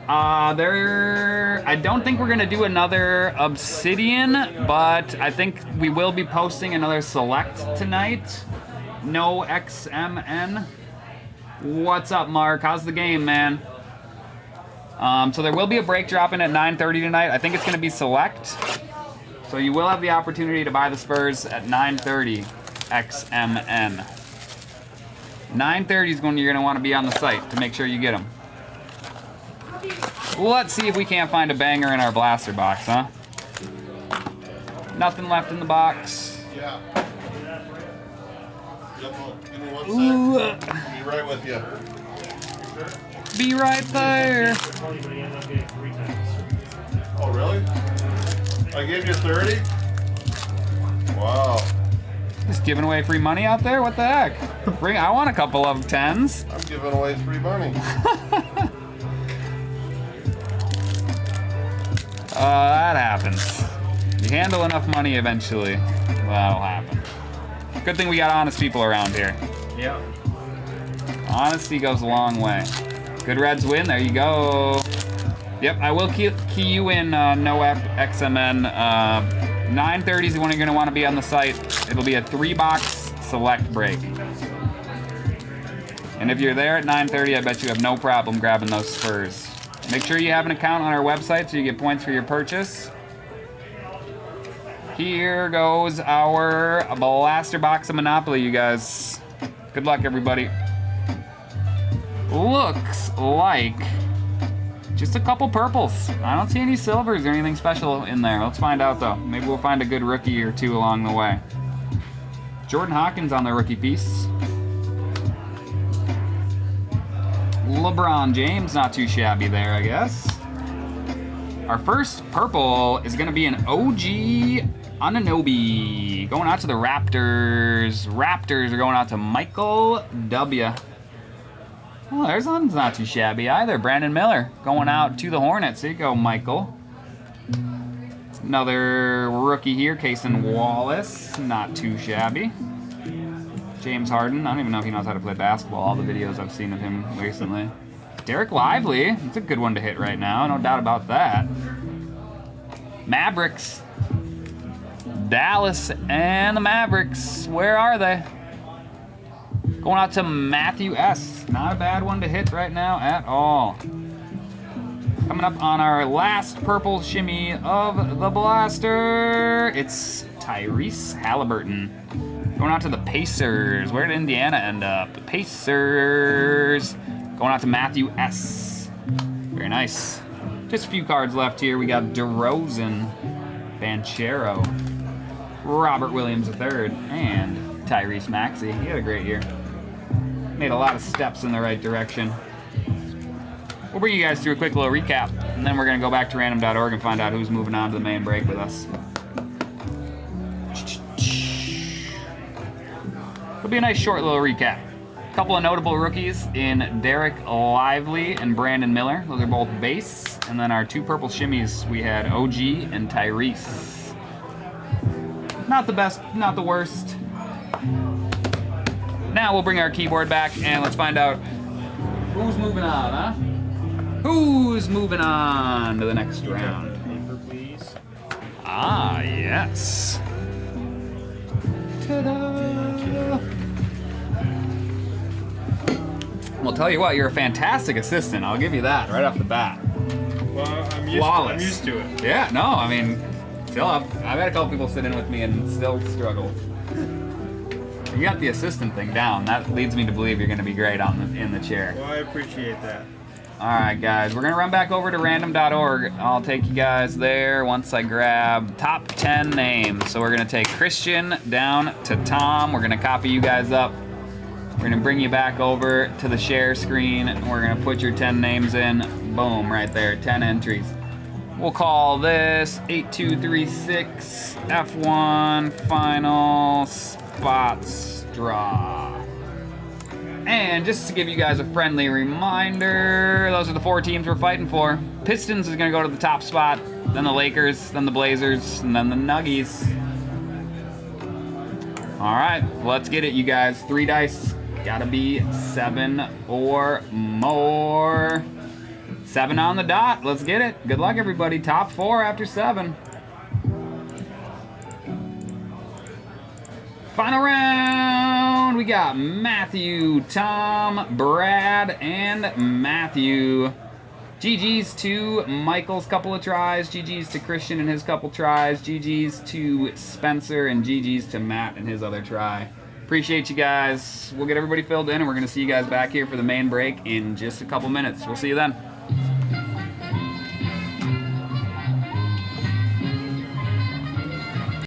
I don't think we're going to do another Obsidian, but I think we will be posting another Select tonight. No XMN. What's up, Mark? How's the game, man? So there will be a break dropping at 9:30 tonight. I think it's going to be Select. So you will have the opportunity to buy the Spurs at 9:30 XMN. 9:30 is when you're going to want to be on the site to make sure you get them. Let's see if we can't find a banger in our blaster box, huh? Nothing left in the box. Yeah. Give me 1 Ooh. sec. I'll be right with you. Be right there. Oh, really? I gave you 30? Wow. Just giving away free money out there? What the heck? I want a couple of 10s. I'm giving away free money. That happens. You handle enough money eventually, that'll happen. Good thing we got honest people around here. Yeah. Honesty goes a long way. Good Reds win, there you go. Yep, I will key you in no XMN. 9:30 is when you're gonna wanna be on the site. It'll be a 3-box select break. And if you're there at 9:30, I bet you have no problem grabbing those spurs. Make sure you have an account on our website so you get points for your purchase. Here goes our blaster box of Monopoly, you guys. Good luck, everybody. Looks like just a couple purples. I don't see any silvers or anything special in there. Let's find out, though. Maybe we'll find a good rookie or two along the way. Jordan Hawkins on the rookie piece. LeBron James, not too shabby there, I guess. Our first purple is going to be an OG Anunoby. Going out to the Raptors. Raptors are going out to Michael W. Well, there's one's not too shabby either. Brandon Miller going out to the Hornets. There you go, Michael. Another rookie here, Cason Wallace. Not too shabby. James Harden. I don't even know if he knows how to play basketball. All the videos I've seen of him recently. Derek Lively. It's a good one to hit right now. No doubt about that. Mavericks. Dallas and the Mavericks. Where are they? Going out to Matthew S. Not a bad one to hit right now at all. Coming up on our last purple shimmy of the blaster, it's Tyrese Halliburton. Going out to the Pacers. Where did Indiana end up? The Pacers. Going out to Matthew S. Very nice. Just a few cards left here. We got DeRozan, Banchero, Robert Williams III, and Tyrese Maxey. He had a great year. Made a lot of steps in the right direction. We'll bring you guys through a quick little recap, and then we're going to go back to random.org and find out who's moving on to the main break with us. It'll be a nice short little recap. A couple of notable rookies in Derek Lively and Brandon Miller. Those are both base. And then our two purple shimmies, we had OG and Tyrese. Not the best, not the worst. Now we'll bring our keyboard back and let's find out who's moving on, huh? Who's moving on to the next round? Paper, please. Ah, yes. Ta-da! Well, tell you what, you're a fantastic assistant. I'll give you that right off the bat. Well, I'm Flawless. used to it. Yeah, no, I mean, still, I've had a couple people sit in with me and still struggle. You got the assistant thing down. That leads me to believe you're going to be great in the chair. Well, I appreciate that. All right, guys, we're going to run back over to random.org. I'll take you guys there once I grab top 10 names. So we're going to take Christian down to Tom. We're going to copy you guys up. We're going to bring you back over to the share screen. We're going to put your 10 names in. Boom, right there, 10 entries. We'll call this 8236 F1 Final Spots Draw. And just to give you guys a friendly reminder, those are the 4 teams we're fighting for. Pistons is going to go to the top spot, then the Lakers, then the Blazers, and then the Nuggies. All right, let's get it, you guys. 3 dice. Gotta be 7 or more. 7 on the dot. Let's get it. Good luck, everybody. Top 4 after 7. Final round. We got Matthew, Tom, Brad, and Matthew. GG's to Michael's couple of tries. GG's to Christian and his couple tries. GG's to Spencer, and GG's to Matt and his other try. Appreciate you guys. We'll get everybody filled in, and we're going to see you guys back here for the main break in just a couple minutes. We'll see you then.